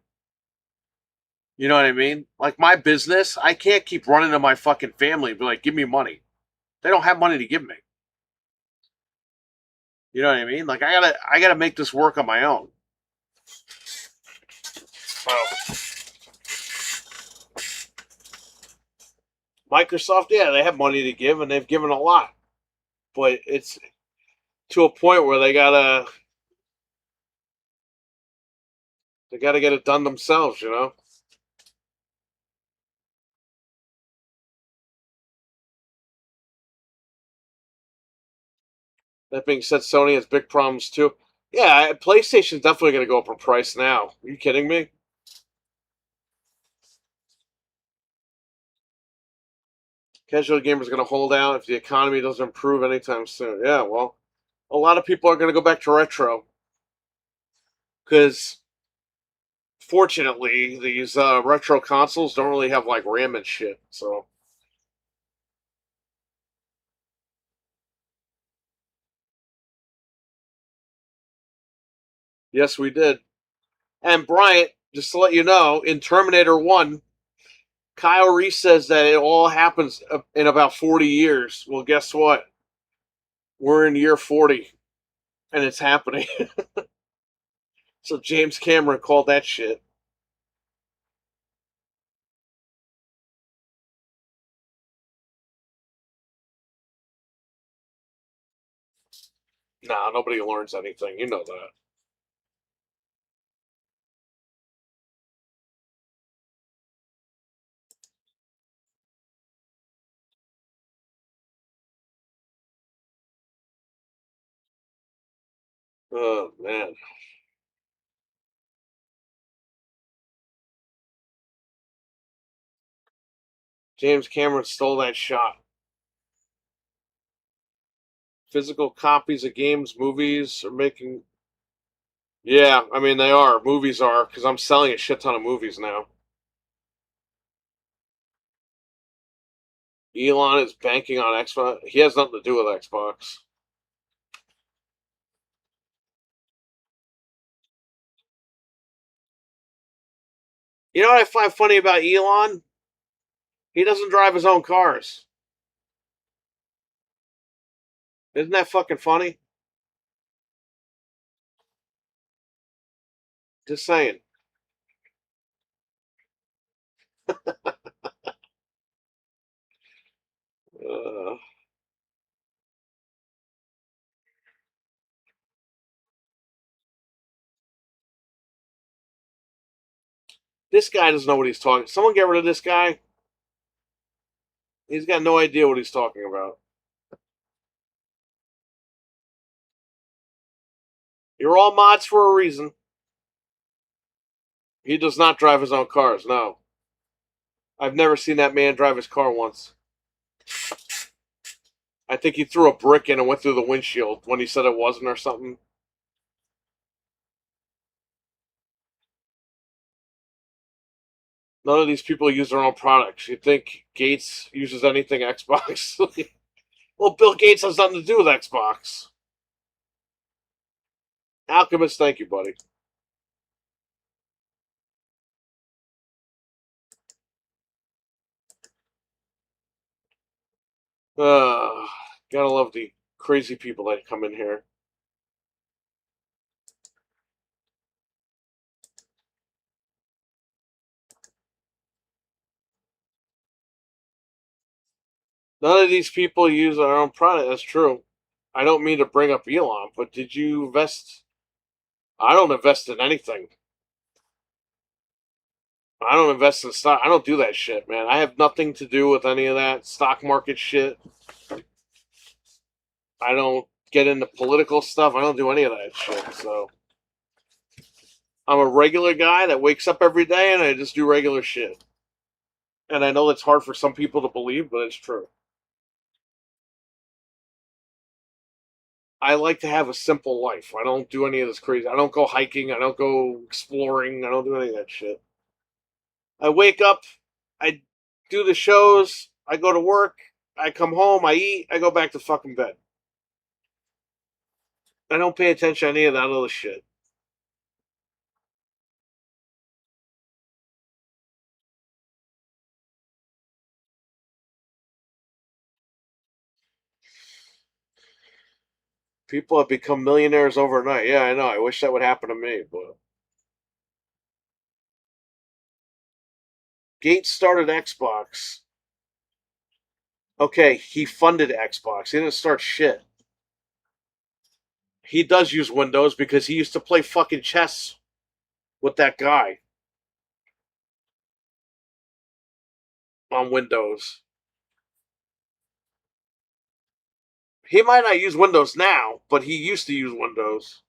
You know what I mean? Like my business, I can't keep running to my fucking family and be like, give me money. They don't have money to give me. You know what I mean? Like I gotta make this work on my own. So Microsoft, yeah, they have money to give and they've given a lot. But it's to a point where they gotta get it done themselves, you know? That being said, Sony has big problems too. Yeah, PlayStation's definitely gonna go up in price now. Are you kidding me? Casual gamers going to hold out if the economy doesn't improve anytime soon. Yeah, well, a lot of people are going to go back to retro because, fortunately, these retro consoles don't really have like RAM and shit. So, yes, we did. And Bryant, just to let you know, in Terminator 1, Kyle Reese says that it all happens in about 40 years. Well, guess what? We're in year 40 and it's happening. So James Cameron called that shit. Nah, nobody learns anything. You know that. Oh, man. James Cameron stole that shot. Physical copies of games, movies are making Yeah, I mean they are. Movies are, because I'm selling a shit ton of movies now. Elon is banking on Xbox. He has nothing to do with Xbox. You know what I find funny about Elon? He doesn't drive his own cars. Isn't that fucking funny? Just saying. Uh, this guy doesn't know what he's talking. Someone get rid of this guy. He's got no idea what he's talking about. You're all mods for a reason. He does not drive his own cars. No, I've never seen that man drive his car once. I think he threw a brick in and went through the windshield when he said it wasn't or something. None of these people use their own products. You think Gates uses anything Xbox? Well, Bill Gates has nothing to do with Xbox. Alchemist, thank you, buddy. Uh, gotta love the crazy people that come in here. None of these people use their own product. That's true. I don't mean to bring up Elon, but did you invest? I don't invest in anything. I don't invest in stock. I don't do that shit, man. I have nothing to do with any of that stock market shit. I don't get into political stuff. I don't do any of that shit. So I'm a regular guy that wakes up every day and I just do regular shit. And I know it's hard for some people to believe, but it's true. I like to have a simple life. I don't do any of this crazy. I don't go hiking. I don't go exploring. I don't do any of that shit. I wake up, I do the shows, I go to work, I come home, I eat, I go back to fucking bed. I don't pay attention to any of that other shit. People have become millionaires overnight. Yeah, I know. I wish that would happen to me, but Gates started Xbox. Okay, he funded Xbox. He didn't start shit. He does use Windows because he used to play fucking chess with that guy on Windows. He might not use Windows now, but he used to use Windows.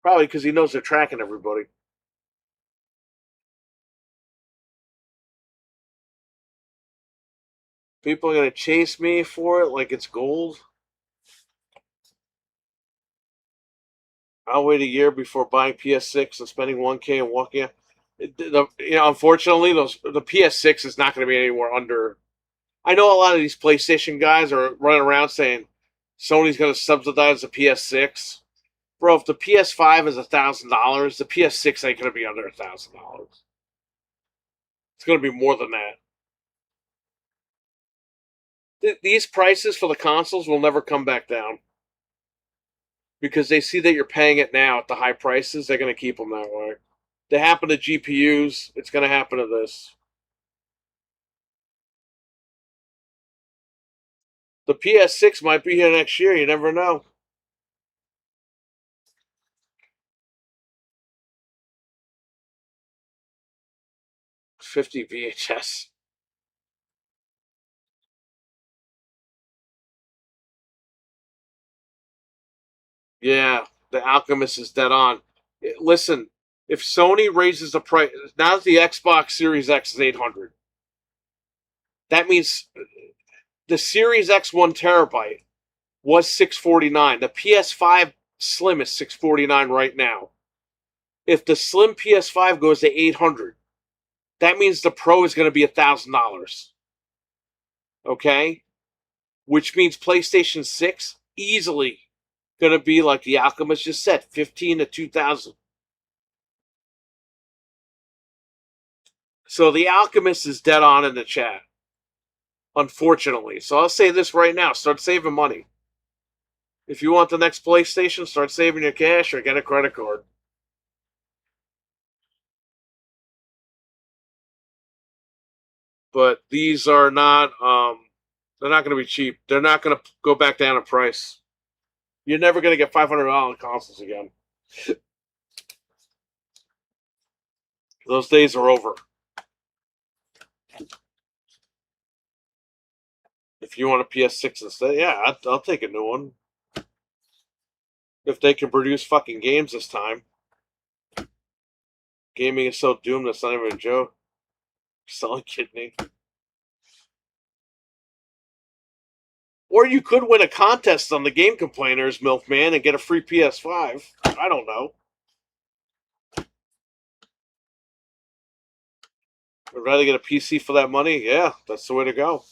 Probably because he knows they're tracking everybody. People are gonna chase me for it like it's gold. I'll wait a year before buying PS6 and spending 1K and walking out. Unfortunately, the PS6 is not going to be anywhere under. I know a lot of these PlayStation guys are running around saying Sony's going to subsidize the PS6. Bro, if the PS5 is $1,000, the PS6 ain't going to be under $1,000. It's going to be more than that. These prices for the consoles will never come back down because they see that you're paying it now at the high prices. They're going to keep them that way. They happen to GPUs. It's going to happen to this. The PS6 might be here next year. You never know. 50 VHS. Yeah, the Alchemist is dead on. Listen, if Sony raises the price, now that the Xbox Series X is 800, that means the Series X 1 terabyte was 649. The PS5 Slim is $649 right now. If the Slim PS5 goes to $800, that means the Pro is going to be $1,000. Okay? Which means PlayStation 6 easily going to be, like the Alchemist just said, 15 to 2,000. So the Alchemist is dead on in the chat, unfortunately. So I'll say this right now: start saving money. If you want the next PlayStation, start saving your cash or get a credit card. But these are not, they're not going to be cheap. They're not going to go back down in price. You're never going to get $500 consoles again. Those days are over. If you want a PS6 instead, yeah, I'll take a new one. If they can produce fucking games this time. Gaming is so doomed, that's not even a joke. Selling kidney. Or you could win a contest on the Game Complainers, Milkman, and get a free PS5. I don't know. I'd rather get a PC for that money. Yeah, that's the way to go.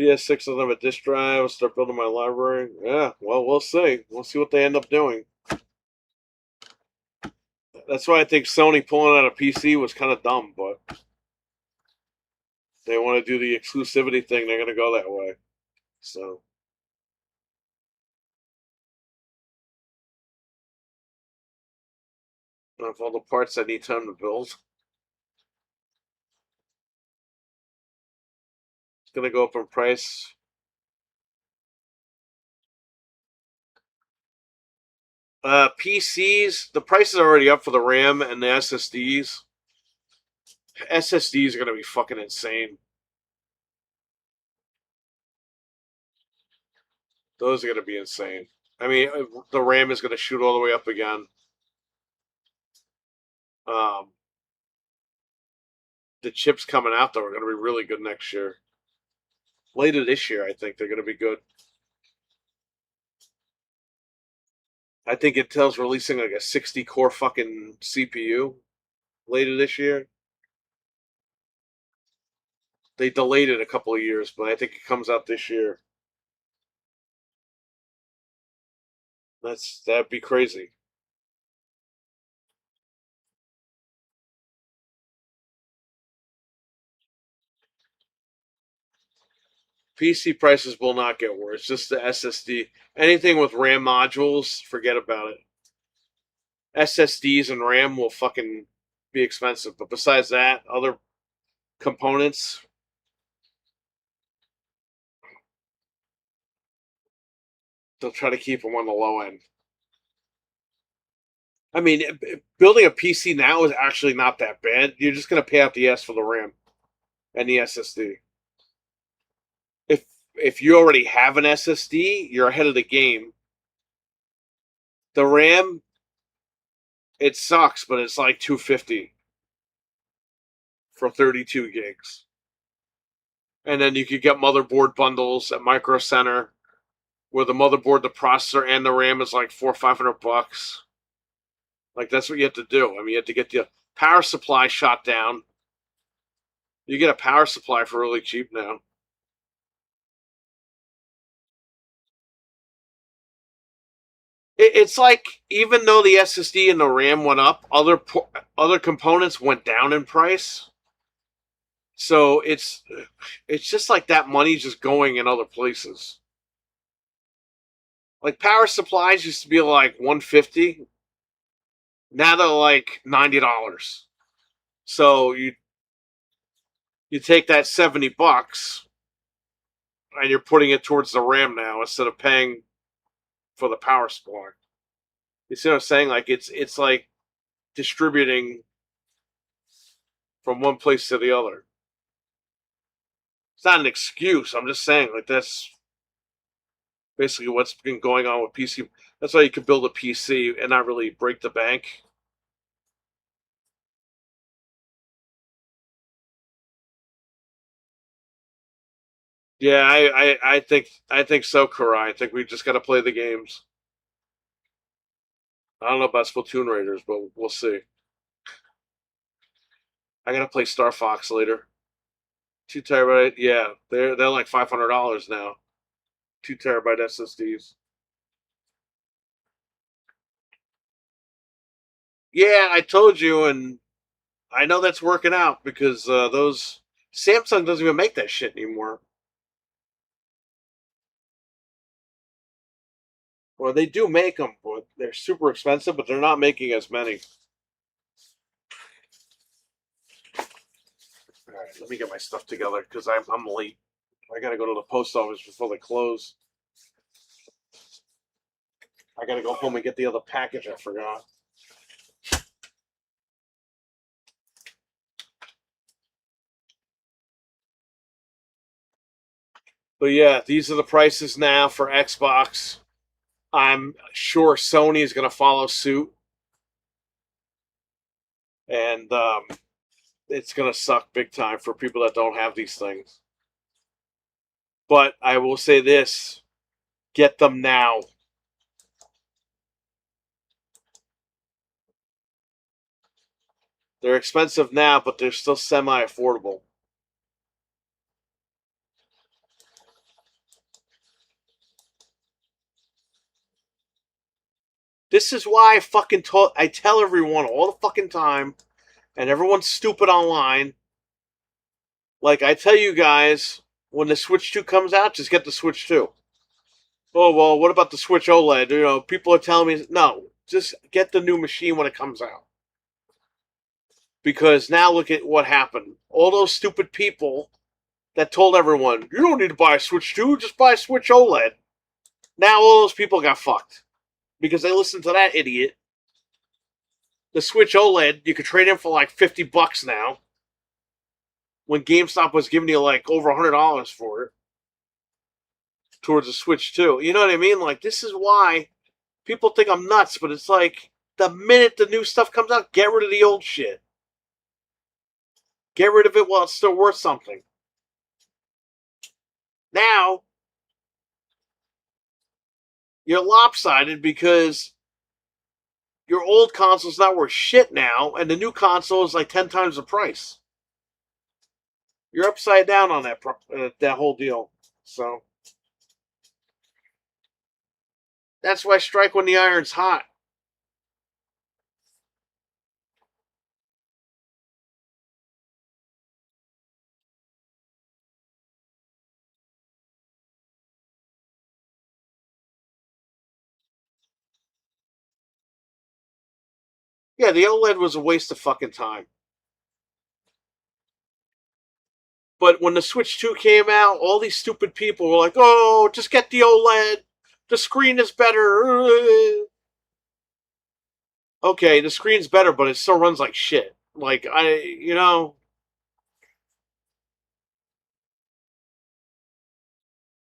PS6 doesn't have a disk drive. I'll start building my library. Yeah, well, we'll see. We'll see what they end up doing. That's why I think Sony pulling out a PC was kind of dumb, but they want to do the exclusivity thing. They're going to go that way. So. I have all the parts I need time to build. It's going to go up in price. PCs, the price is already up for the RAM and the SSDs. SSDs are going to be fucking insane. Those are going to be insane. I mean, the RAM is going to shoot all the way up again. The chips coming out, though, are going to be really good next year. Later this year, I think they're going to be good. I think Intel's releasing like a 60-core fucking CPU later this year. They delayed it a couple of years, but I think it comes out this year. That'd be crazy. PC prices will not get worse. Just the SSD. Anything with RAM modules, forget about it. SSDs and RAM will fucking be expensive. But besides that, other components, they'll try to keep them on the low end. I mean, building a PC now is actually not that bad. You're just going to pay out the ass for the RAM and the SSD. If you already have an SSD, you're ahead of the game. The RAM, it sucks, but it's like $250 for 32 gigs. And then you could get motherboard bundles at Micro Center, where the motherboard, the processor, and the RAM is like $400 or $500. Like, that's what you have to do. I mean, you have to get the power supply shot down. You get a power supply for really cheap now. It's like, even though the SSD and the RAM went up, other components went down in price. So it's just like that money's just going in other places. Like, power supplies used to be like $150. Now they're like $90. So you take that $70 and you're putting it towards the RAM now instead of paying for the power supply. You see what I'm saying? Like, it's like distributing from one place to the other. It's not an excuse. I'm just saying, like, that's basically what's been going on with PC. That's why you could build a PC and not really break the bank. Yeah, I think so, Karai. I think we just got to play the games. I don't know about Splatoon Raiders, but we'll see. I gotta play Star Fox later. 2 terabyte, yeah, they're like $500 now. 2 terabyte SSDs. Yeah, I told you, and I know that's working out because those Samsung doesn't even make that shit anymore. Well, they do make them, but they're super expensive. But they're not making as many. All right, let me get my stuff together because I'm late. I gotta go to the post office before they close. I gotta go home and get the other package I forgot. But yeah, these are the prices now for Xbox. I'm sure Sony is going to follow suit, and it's going to suck big time for people that don't have these things. But I will say this: get them now. They're expensive now, but they're still semi-affordable. This is why I tell everyone all the fucking time, and everyone's stupid online. Like I tell you guys, when the Switch 2 comes out, just get the Switch 2. Oh well, what about the Switch OLED? You know, people are telling me no, just get the new machine when it comes out. Because now look at what happened. All those stupid people that told everyone, you don't need to buy a Switch 2, just buy a Switch OLED. Now all those people got fucked. Because they listened to that idiot. The Switch OLED, you could trade in for like $50 now. When GameStop was giving you like over $100 for it. Towards the Switch 2. You know what I mean? Like, this is why people think I'm nuts, but it's like, the minute the new stuff comes out, get rid of the old shit. Get rid of it while it's still worth something. Now, you're lopsided because your old console's not worth shit now, and the new console is like 10 times the price. You're upside down on that whole deal. So that's why strike when the iron's hot. Yeah, the OLED was a waste of fucking time. But when the Switch 2 came out, all these stupid people were like, oh, just get the OLED. The screen is better. Okay, the screen's better, but it still runs like shit. Like,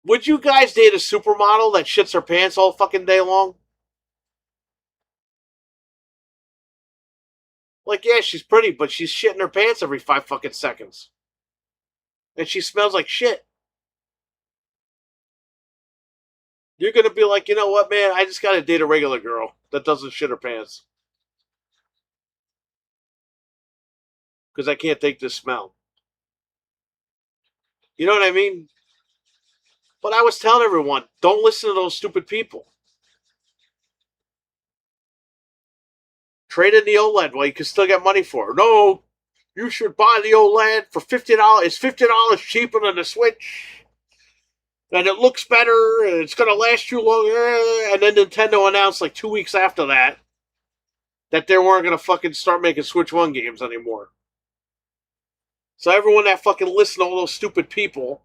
would you guys date a supermodel that shits her pants all fucking day long? Like, yeah, she's pretty, but she's shitting her pants every 5 fucking seconds. And she smells like shit. You're gonna be like, you know what, man? I just gotta date a regular girl that doesn't shit her pants. Because I can't take this smell. You know what I mean? But I was telling everyone, don't listen to those stupid people. Trade in the OLED while you can still get money for it. No, you should buy the OLED for $50. It's $50 cheaper than the Switch. And it looks better, and it's going to last you longer. And then Nintendo announced like 2 weeks after that they weren't going to fucking start making Switch 1 games anymore. So everyone that fucking listened to all those stupid people,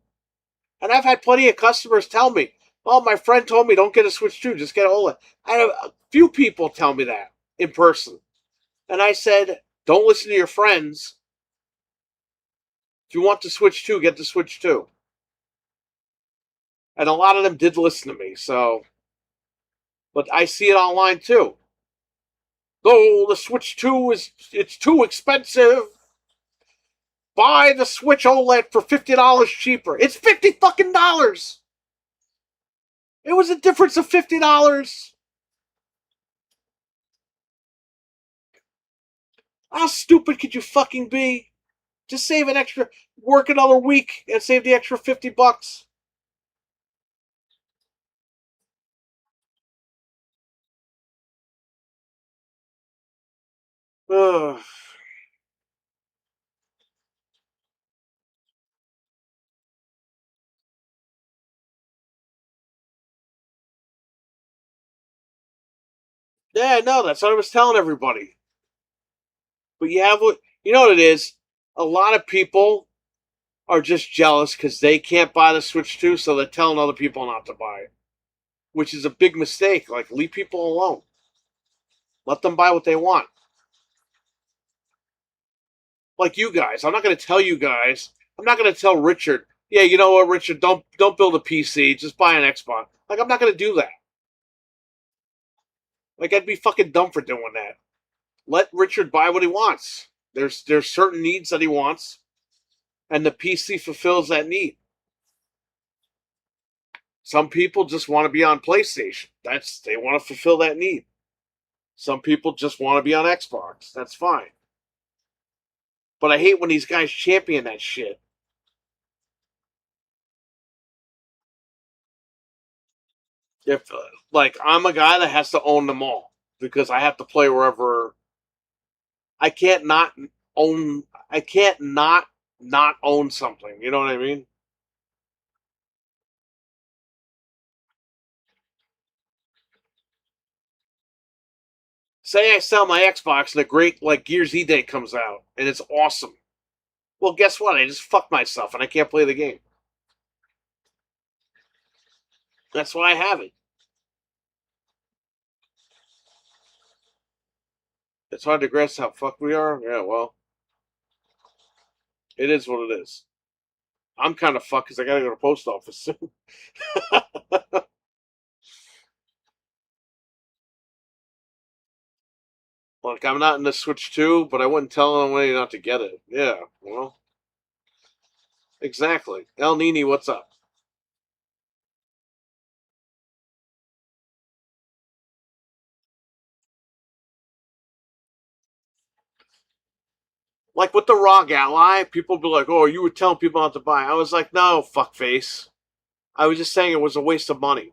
and I've had plenty of customers tell me, oh, my friend told me don't get a Switch 2, just get an OLED. I have a few people tell me that in person. And I said, don't listen to your friends. If you want the Switch 2, get the Switch 2. And a lot of them did listen to me. So, but I see it online too. Though the Switch 2 it's too expensive. Buy the Switch OLED for $50 cheaper. It's 50 fucking dollars. It was a difference of $50. How stupid could you fucking be? Just save an extra, work another week and save the extra $50. Ugh. Yeah, no, that's what I was telling everybody. But you know what it is? A lot of people are just jealous because they can't buy the Switch 2, so they're telling other people not to buy it, which is a big mistake. Like, leave people alone. Let them buy what they want. Like you guys. I'm not going to tell you guys. I'm not going to tell Richard, yeah, you know what, Richard, don't build a PC. Just buy an Xbox. Like, I'm not going to do that. Like, I'd be fucking dumb for doing that. Let Richard buy what he wants. There's certain needs that he wants, and the PC fulfills that need. Some people just want to be on PlayStation. They want to fulfill that need. Some people just want to be on Xbox. That's fine. But I hate when these guys champion that shit. If like I'm a guy that has to own them all because I have to play wherever. I can't not own. I can't not own something. You know what I mean? Say I sell my Xbox and a great like Gears E Day comes out and it's awesome. Well, guess what? I just fucked myself and I can't play the game. That's why I have it. It's hard to grasp how fucked we are. Yeah, well, it is what it is. I'm kind of fucked because I gotta go to the post office soon. Like I'm not in the Switch 2, but I wouldn't tell anybody not to get it. Yeah, well, exactly. El Nini, what's up? Like with the ROG Ally, people be like, "Oh, you were telling people not to buy." I was like, "No, fuckface. I was just saying it was a waste of money."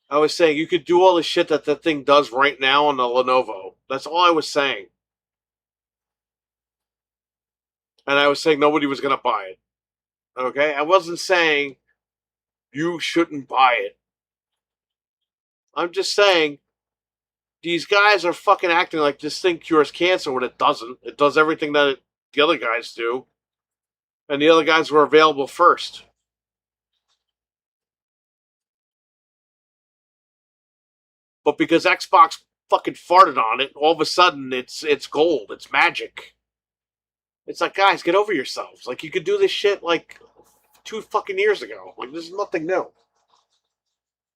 I was saying you could do all the shit that that thing does right now on the Lenovo. That's all I was saying. And I was saying nobody was gonna buy it. Okay, I wasn't saying you shouldn't buy it. I'm just saying these guys are fucking acting like this thing cures cancer when it doesn't. It does everything that the other guys do, and the other guys were available first. But because Xbox fucking farted on it, all of a sudden it's gold. It's magic. It's like, guys, get over yourselves. Like you could do this shit like 2 fucking years ago. Like this is nothing new.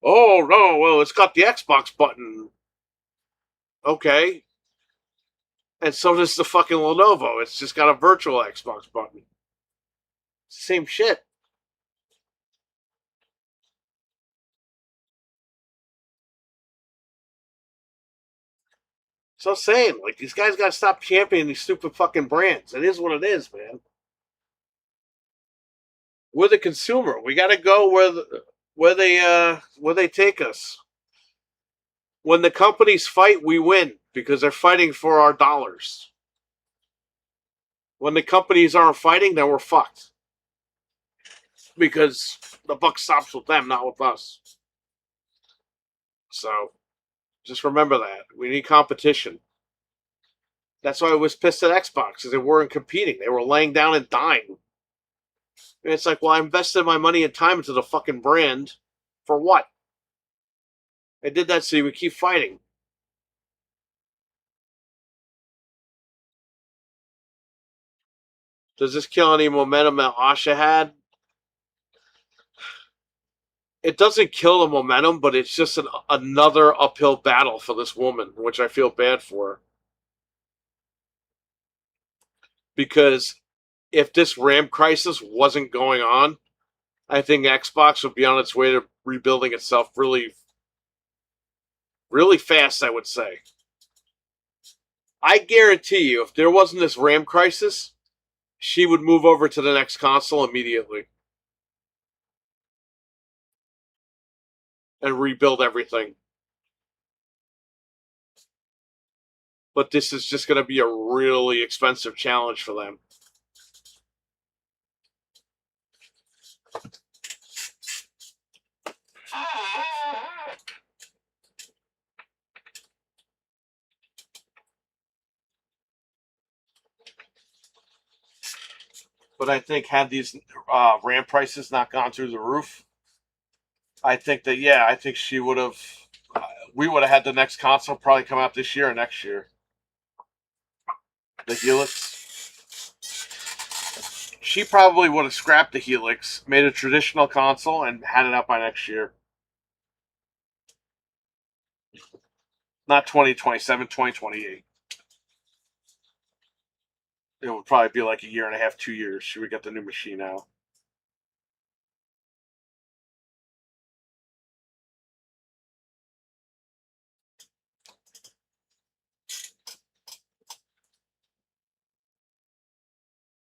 Oh no, well it's got the Xbox button. Okay. And so does the fucking Lenovo. It's just got a virtual Xbox button. Same shit. So I'm saying, like, these guys gotta stop championing these stupid fucking brands. It is what it is, man. We're the consumer. We gotta go where they take us. When the companies fight, we win because they're fighting for our dollars. When the companies aren't fighting, then we're fucked. Because the buck stops with them, not with us. So just remember that. We need competition. That's why I was pissed at Xbox, because they weren't competing. They were laying down and dying. And it's like, well, I invested my money and time into the fucking brand. For what? I did that so you would keep fighting. Does this kill any momentum that Asha had? it doesn't kill the momentum, but it's just another uphill battle for this woman, which I feel bad for her. Because if this RAM crisis wasn't going on, I think Xbox would be on its way to rebuilding itself really, really fast, I would say. I guarantee you, if there wasn't this RAM crisis, she would move over to the next console immediately and rebuild everything. But this is just going to be a really expensive challenge for them. But I think had these RAM prices not gone through the roof, I think that, yeah, I think she would have, we would have had the next console probably come out this year or next year. The Helix. She probably would have scrapped the Helix, made a traditional console, and had it out by next year. Not 2027, 2028. It would probably be like a year and a half, 2 years. She would get the new machine out.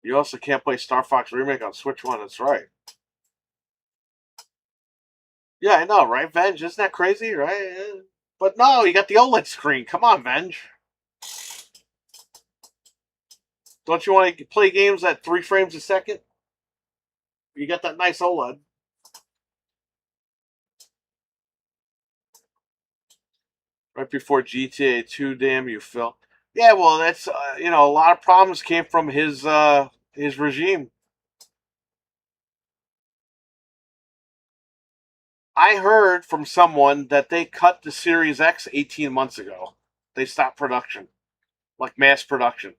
You also can't play Star Fox Remake on Switch 1. That's right. Yeah, I know, right, Venge? Isn't that crazy, right? But no, you got the OLED screen. Come on, Venge. Don't you want to play games at 3 frames a second? You got that nice OLED. Right before GTA 2, damn you, Phil. Yeah, well, that's a lot of problems came from his regime. I heard from someone that they cut the Series X 18 months ago. They stopped production, like mass production.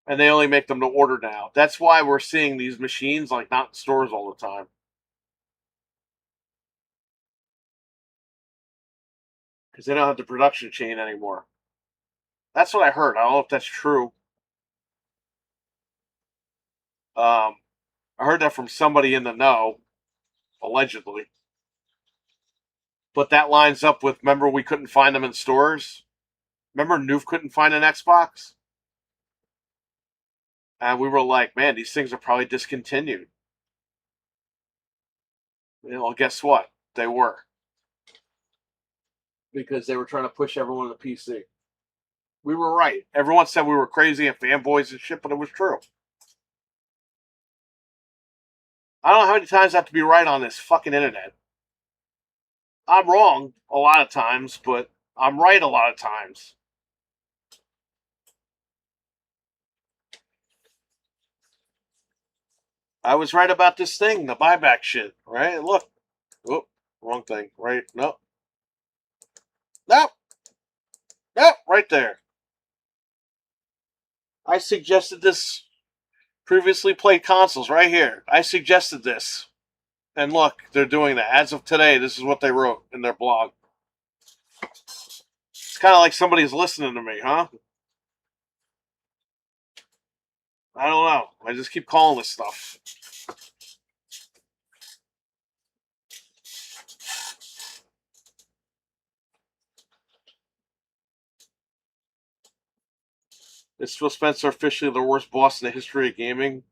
And they only make them to order now. That's why we're seeing these machines like not in stores all the time. Because they don't have the production chain anymore. That's what I heard. I don't know if that's true. I heard that from somebody in the know, allegedly. But that lines up with, remember, we couldn't find them in stores? Remember, Noof couldn't find an Xbox? And we were like, man, these things are probably discontinued. Well, guess what? They were. Because they were trying to push everyone to the PC. We were right. Everyone said we were crazy and fanboys and shit, but it was true. I don't know how many times I have to be right on this fucking internet. I'm wrong a lot of times, but I'm right a lot of times. I was right about this thing, the buyback shit, right? Look. Whoop, wrong thing, right? Nope. Nope. Nope, right there. I suggested this previously played consoles right here. I suggested this. And look, they're doing that. As of today, this is what they wrote in their blog. It's kind of like somebody's listening to me, huh? I don't know. I just keep calling this stuff. Is Phil Spencer officially the worst boss in the history of gaming?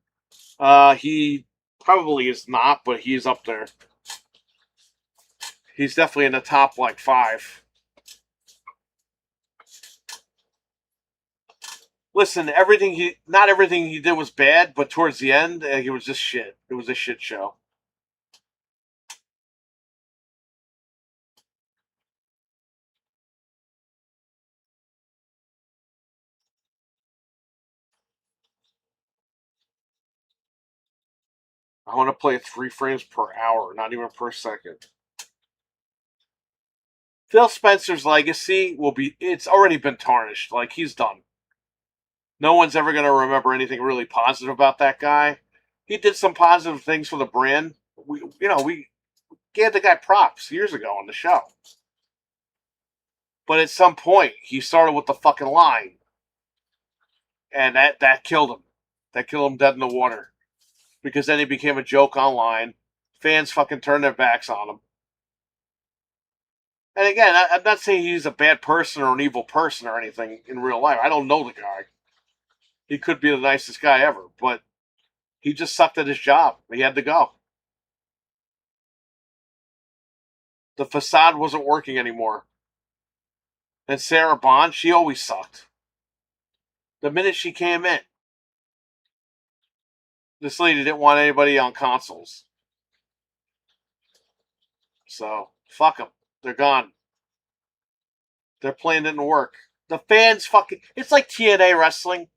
He probably is not, but he's up there. He's definitely in the top, like, 5. Listen, not everything he did was bad, but towards the end, it was just shit. It was a shit show. I want to play at 3 frames per hour, not even per second. Phil Spencer's legacy it's already been tarnished. Like, he's done. No one's ever going to remember anything really positive about that guy. He did some positive things for the brand. We gave the guy props years ago on the show. But at some point, he started with the fucking line. And that killed him. That killed him dead in the water. Because then he became a joke online. Fans fucking turned their backs on him. And again, I'm not saying he's a bad person or an evil person or anything in real life. I don't know the guy. He could be the nicest guy ever, but he just sucked at his job. He had to go. The facade wasn't working anymore. And Sarah Bond, she always sucked. The minute she came in, this lady didn't want anybody on consoles. So, fuck them. They're gone. Their plan didn't work. The fans fucking... It's like TNA wrestling.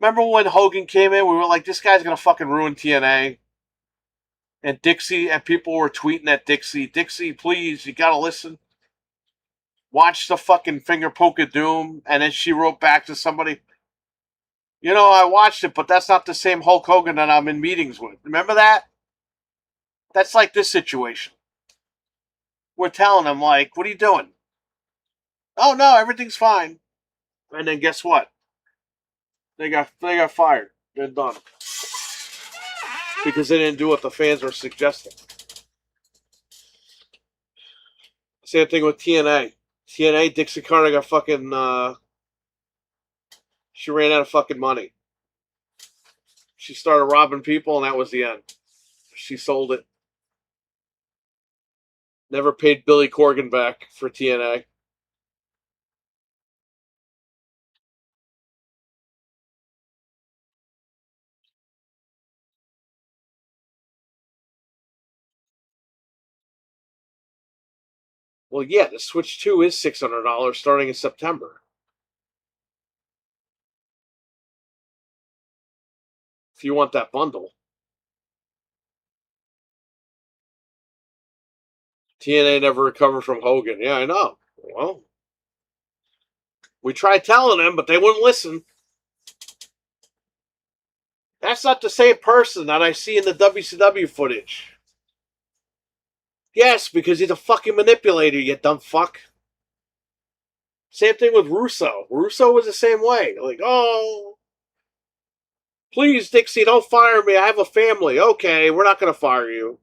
Remember when Hogan came in? We were like, this guy's going to fucking ruin TNA. And Dixie, and people were tweeting at Dixie, Dixie, please, you got to listen. Watch the fucking finger poke of doom. And then she wrote back to somebody, you know, I watched it, but that's not the same Hulk Hogan that I'm in meetings with. Remember that? That's like this situation. We're telling them, like, what are you doing? Oh, no, everything's fine. And then guess what? They got fired. They're done. Because they didn't do what the fans were suggesting. Same thing with TNA. TNA, Dixie Carter got fucking... she ran out of fucking money. She started robbing people, and that was the end. She sold it. Never paid Billy Corgan back for TNA. Well, yeah, the Switch 2 is $600 starting in September. If you want that bundle. TNA never recovered from Hogan. Yeah, I know. Well, we tried telling them, but they wouldn't listen. That's not the same person that I see in the WCW footage. Yes, because he's a fucking manipulator, you dumb fuck. Same thing with Russo. Russo was the same way. Like, oh, please, Dixie, don't fire me. I have a family. Okay, we're not going to fire you.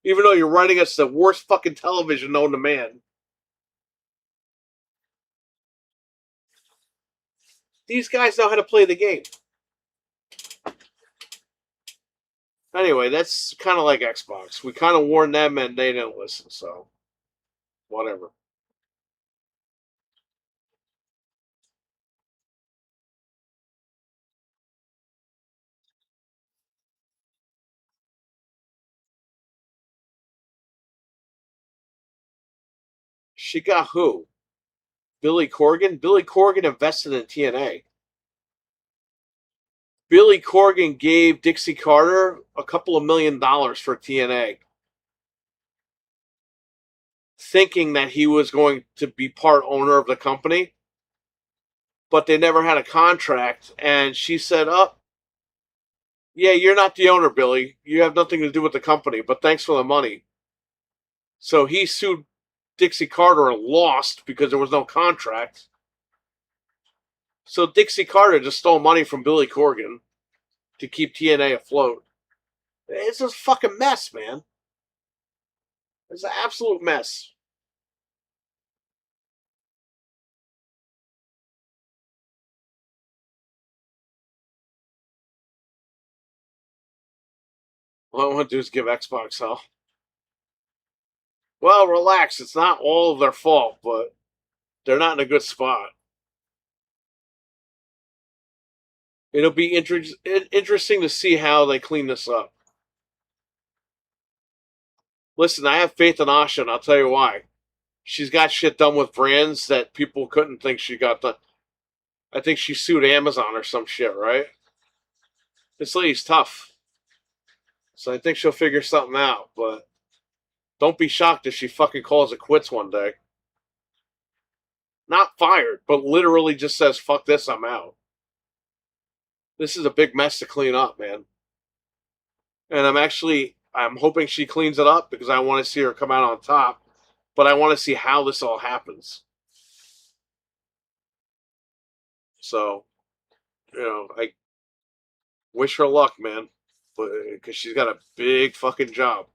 Even though you're writing us the worst fucking television known to man. These guys know how to play the game. Anyway, that's kind of like Xbox. We kind of warned them and they didn't listen, so whatever. She got who? Billy Corgan? Billy Corgan invested in TNA. Billy Corgan gave Dixie Carter a couple of $1 million for TNA, thinking that he was going to be part owner of the company, but they never had a contract, and she said, oh, yeah, you're not the owner, Billy. You have nothing to do with the company, but thanks for the money. So he sued Dixie Carter and lost because there was no contract. So Dixie Carter just stole money from Billy Corgan to keep TNA afloat. It's a fucking mess, man. It's an absolute mess. All I want to do is give Xbox hell. Well, relax. It's not all of their fault, but they're not in a good spot. It'll be interesting to see how they clean this up. Listen, I have faith in Asha, and I'll tell you why. She's got shit done with brands that people couldn't think she got done. I think she sued Amazon or some shit, right? This lady's tough. So I think she'll figure something out, but don't be shocked if she fucking calls it quits one day. Not fired, but literally just says, fuck this, I'm out. This is a big mess to clean up, man. And I'm actually I'm hoping she cleans it up because I want to see her come out on top, but I want to see how this all happens. So, I wish her luck, man, because she's got a big fucking job.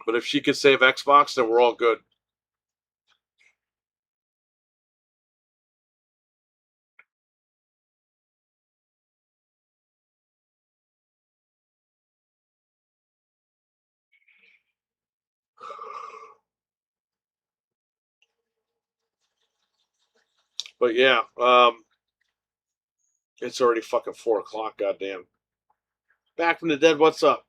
But if she could save Xbox, then we're all good. But yeah, it's already fucking 4 o'clock. Goddamn. Back from the dead. What's up?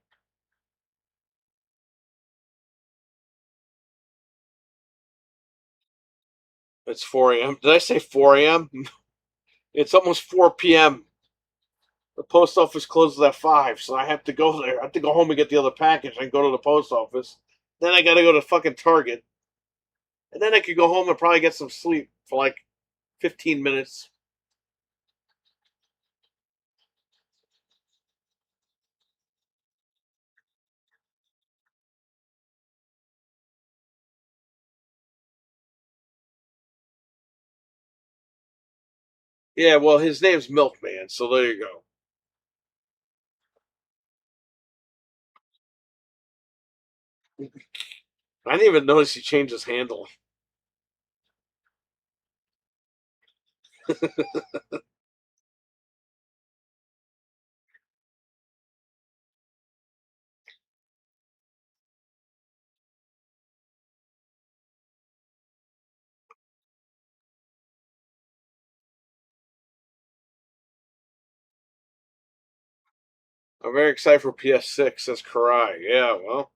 It's 4 a.m. Did I say 4 a.m.? It's almost 4 p.m. The post office closes at 5, so I have to go there. I have to go home and get the other package and go to the post office. Then I gotta go to fucking Target. And then I could go home and probably get some sleep for like 15 minutes. Yeah, well, his name's Milkman, so there you go. I didn't even notice he changed his handle. I'm very excited for PS6, says Karai. Yeah, well,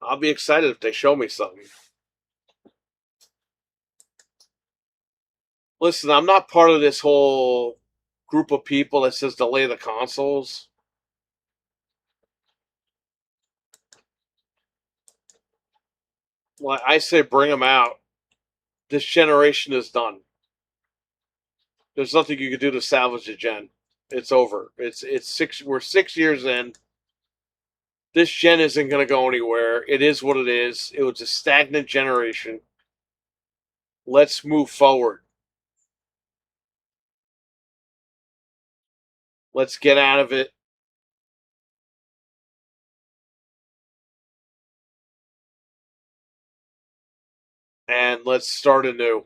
I'll be excited if they show me something. Listen, I'm not part of this whole group of people that says delay the consoles. Well, I say bring them out. This generation is done. There's nothing you can do to salvage a gen. It's over. It's 6. We're 6 years in. This gen isn't going to go anywhere. It is what it is. It was a stagnant generation. Let's move forward. Let's get out of it. And let's start anew.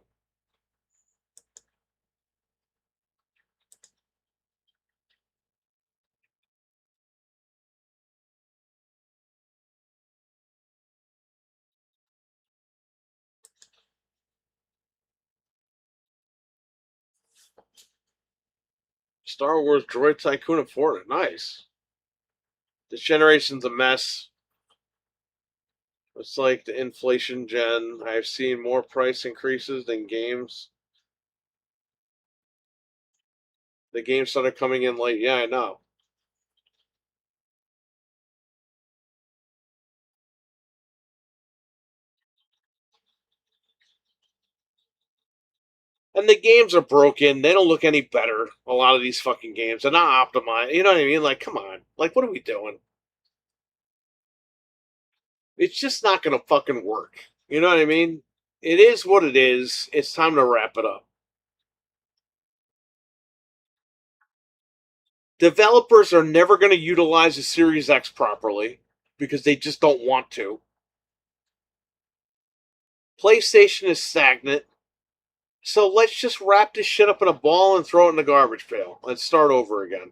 Star Wars Droid Tycoon and Fortnite. Nice. This generation's a mess. It's like the inflation gen. I've seen more price increases than games. The games started coming in late. Yeah, I know. And the games are broken. They don't look any better. A lot of these fucking games. They're not optimized. You know what I mean? Like, come on. Like, what are we doing? It's just not going to fucking work. You know what I mean? It is what it is. It's time to wrap it up. Developers are never going to utilize the Series X properly because they just don't want to. PlayStation is stagnant. So let's just wrap this shit up in a ball and throw it in the garbage pail and start over again.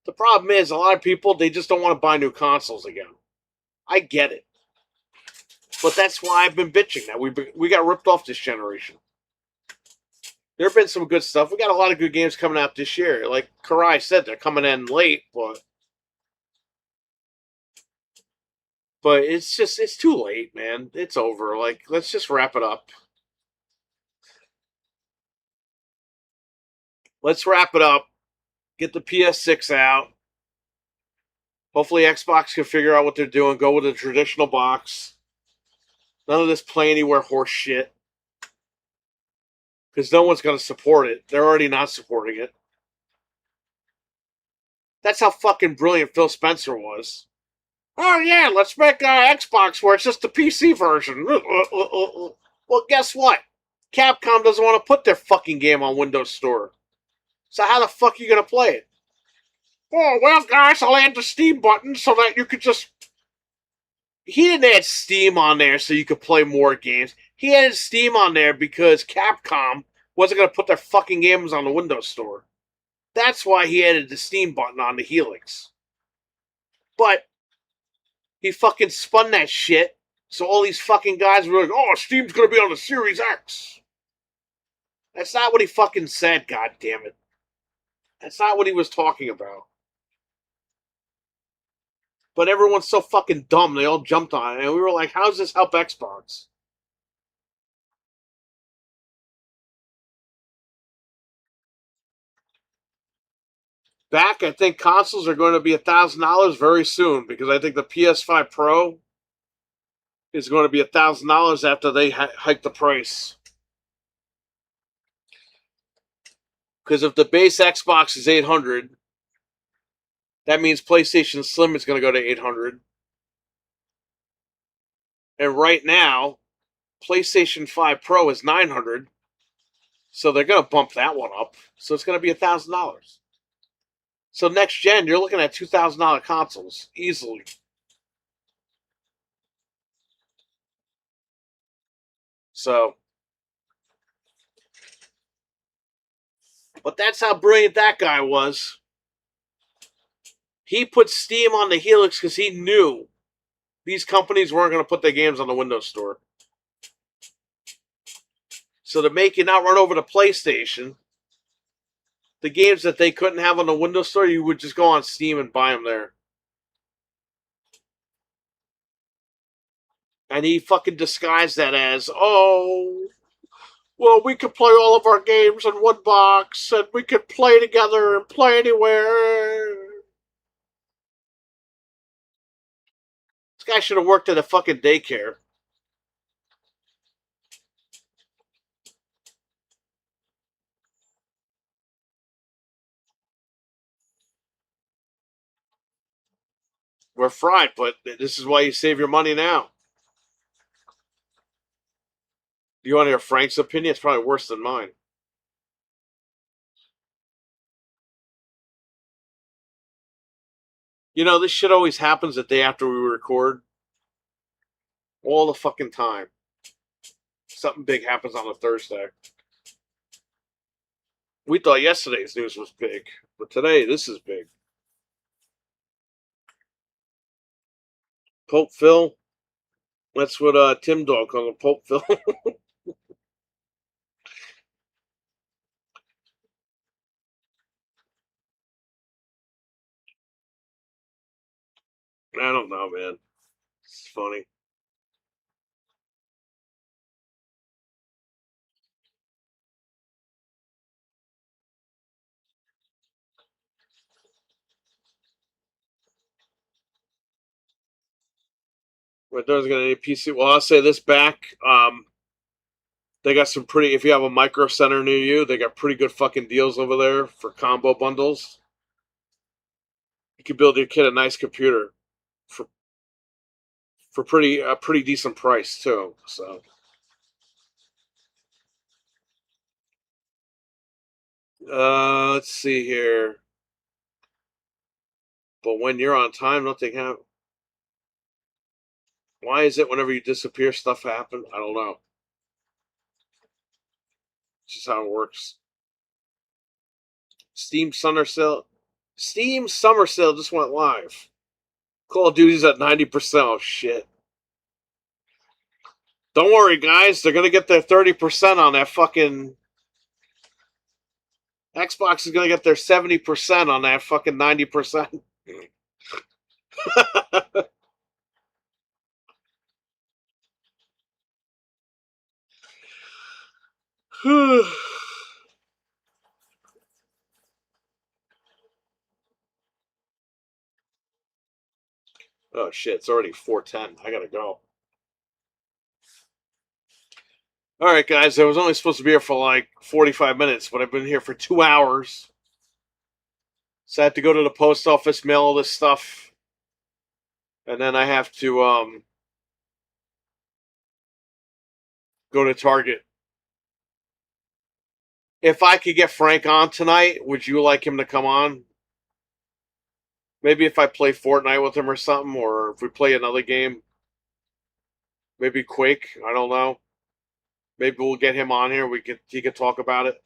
The problem is, a lot of people, they just don't want to buy new consoles again. I get it. But that's why I've been bitching that we got ripped off this generation. There have been some good stuff. We got a lot of good games coming out this year. Like Karai said, they're coming in late, but it's too late, man. It's over. Like, let's just wrap it up. Let's wrap it up. Get the PS6 out. Hopefully Xbox can figure out what they're doing. Go with a traditional box. None of this play anywhere horse shit. Because no one's going to support it. They're already not supporting it. That's how fucking brilliant Phil Spencer was. Oh yeah, let's make Xbox where it's just the PC version. Well, guess what? Capcom doesn't want to put their fucking game on Windows Store. So how the fuck are you gonna play it? Oh well, guys, I'll add the Steam button so that you could just. He didn't add Steam on there so you could play more games. He added Steam on there because Capcom wasn't gonna put their fucking games on the Windows Store. That's why he added the Steam button on the Helix. But he fucking spun that shit. So all these fucking guys were like, oh, Steam's gonna be on the Series X. That's not what he fucking said, god damn it. That's not what he was talking about. But everyone's so fucking dumb, they all jumped on it. And we were like, how does this help Xbox? Back, I think consoles are going to be $1,000 very soon because I think the PS5 Pro is going to be $1,000 after they hike the price. Because if the base Xbox is 800, that means PlayStation Slim is going to go to 800. And right now, PlayStation 5 Pro is 900. So they're going to bump that one up. So it's going to be $1,000. So next gen, you're looking at $2,000 consoles easily. So, but that's how brilliant that guy was. He put Steam on the Helix because he knew these companies weren't going to put their games on the Windows Store. So to make you not run over to PlayStation, the games that they couldn't have on the Windows Store, you would just go on Steam and buy them there. And he fucking disguised that as, oh, well, we could play all of our games in one box, and we could play together and play anywhere. This guy should have worked at a fucking daycare. We're fried, but this is why you save your money now. Do you want to hear Frank's opinion? It's probably worse than mine. You know, this shit always happens the day after we record. All the fucking time. Something big happens on a Thursday. We thought yesterday's news was big, but today, this is big. Pope Phil. That's what Tim Dog called him, Pope Phil. I don't know, man. It's funny. But there's gonna need PC. Well, I'll say this back. They got some pretty. If you have a Micro Center near you, they got pretty good fucking deals over there for combo bundles. You could build your kid a nice computer for pretty a pretty decent price too. So let's see here. But when you're on time, nothing happens. Why is it whenever you disappear, stuff happens? I don't know. It's just how it works. Steam Summer Sale. Steam Summer Sale just went live. Call of Duty's at 90%. Oh shit. Don't worry, guys. They're gonna get their 30% on that fucking. Xbox is gonna get their 70% on that fucking 90%. Oh shit, it's already 4:10. I gotta go. Alright guys, I was only supposed to be here for like 45 minutes, but I've been here for 2 hours. So I have to go to the post office, mail all this stuff, and then I have to go to Target. If I could get Frank on tonight, would you like him to come on? Maybe if I play Fortnite with him or something, or if we play another game. Maybe Quake. I don't know. Maybe we'll get him on here. He could talk about it.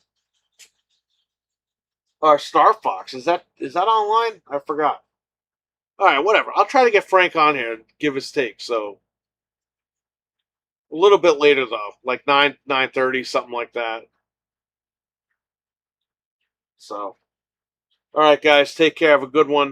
Star Fox, is that online? I forgot. All right, whatever. I'll try to get Frank on here and give his take. So a little bit later though, like 9:30, something like that. So, all right, guys, take care. Have a good one.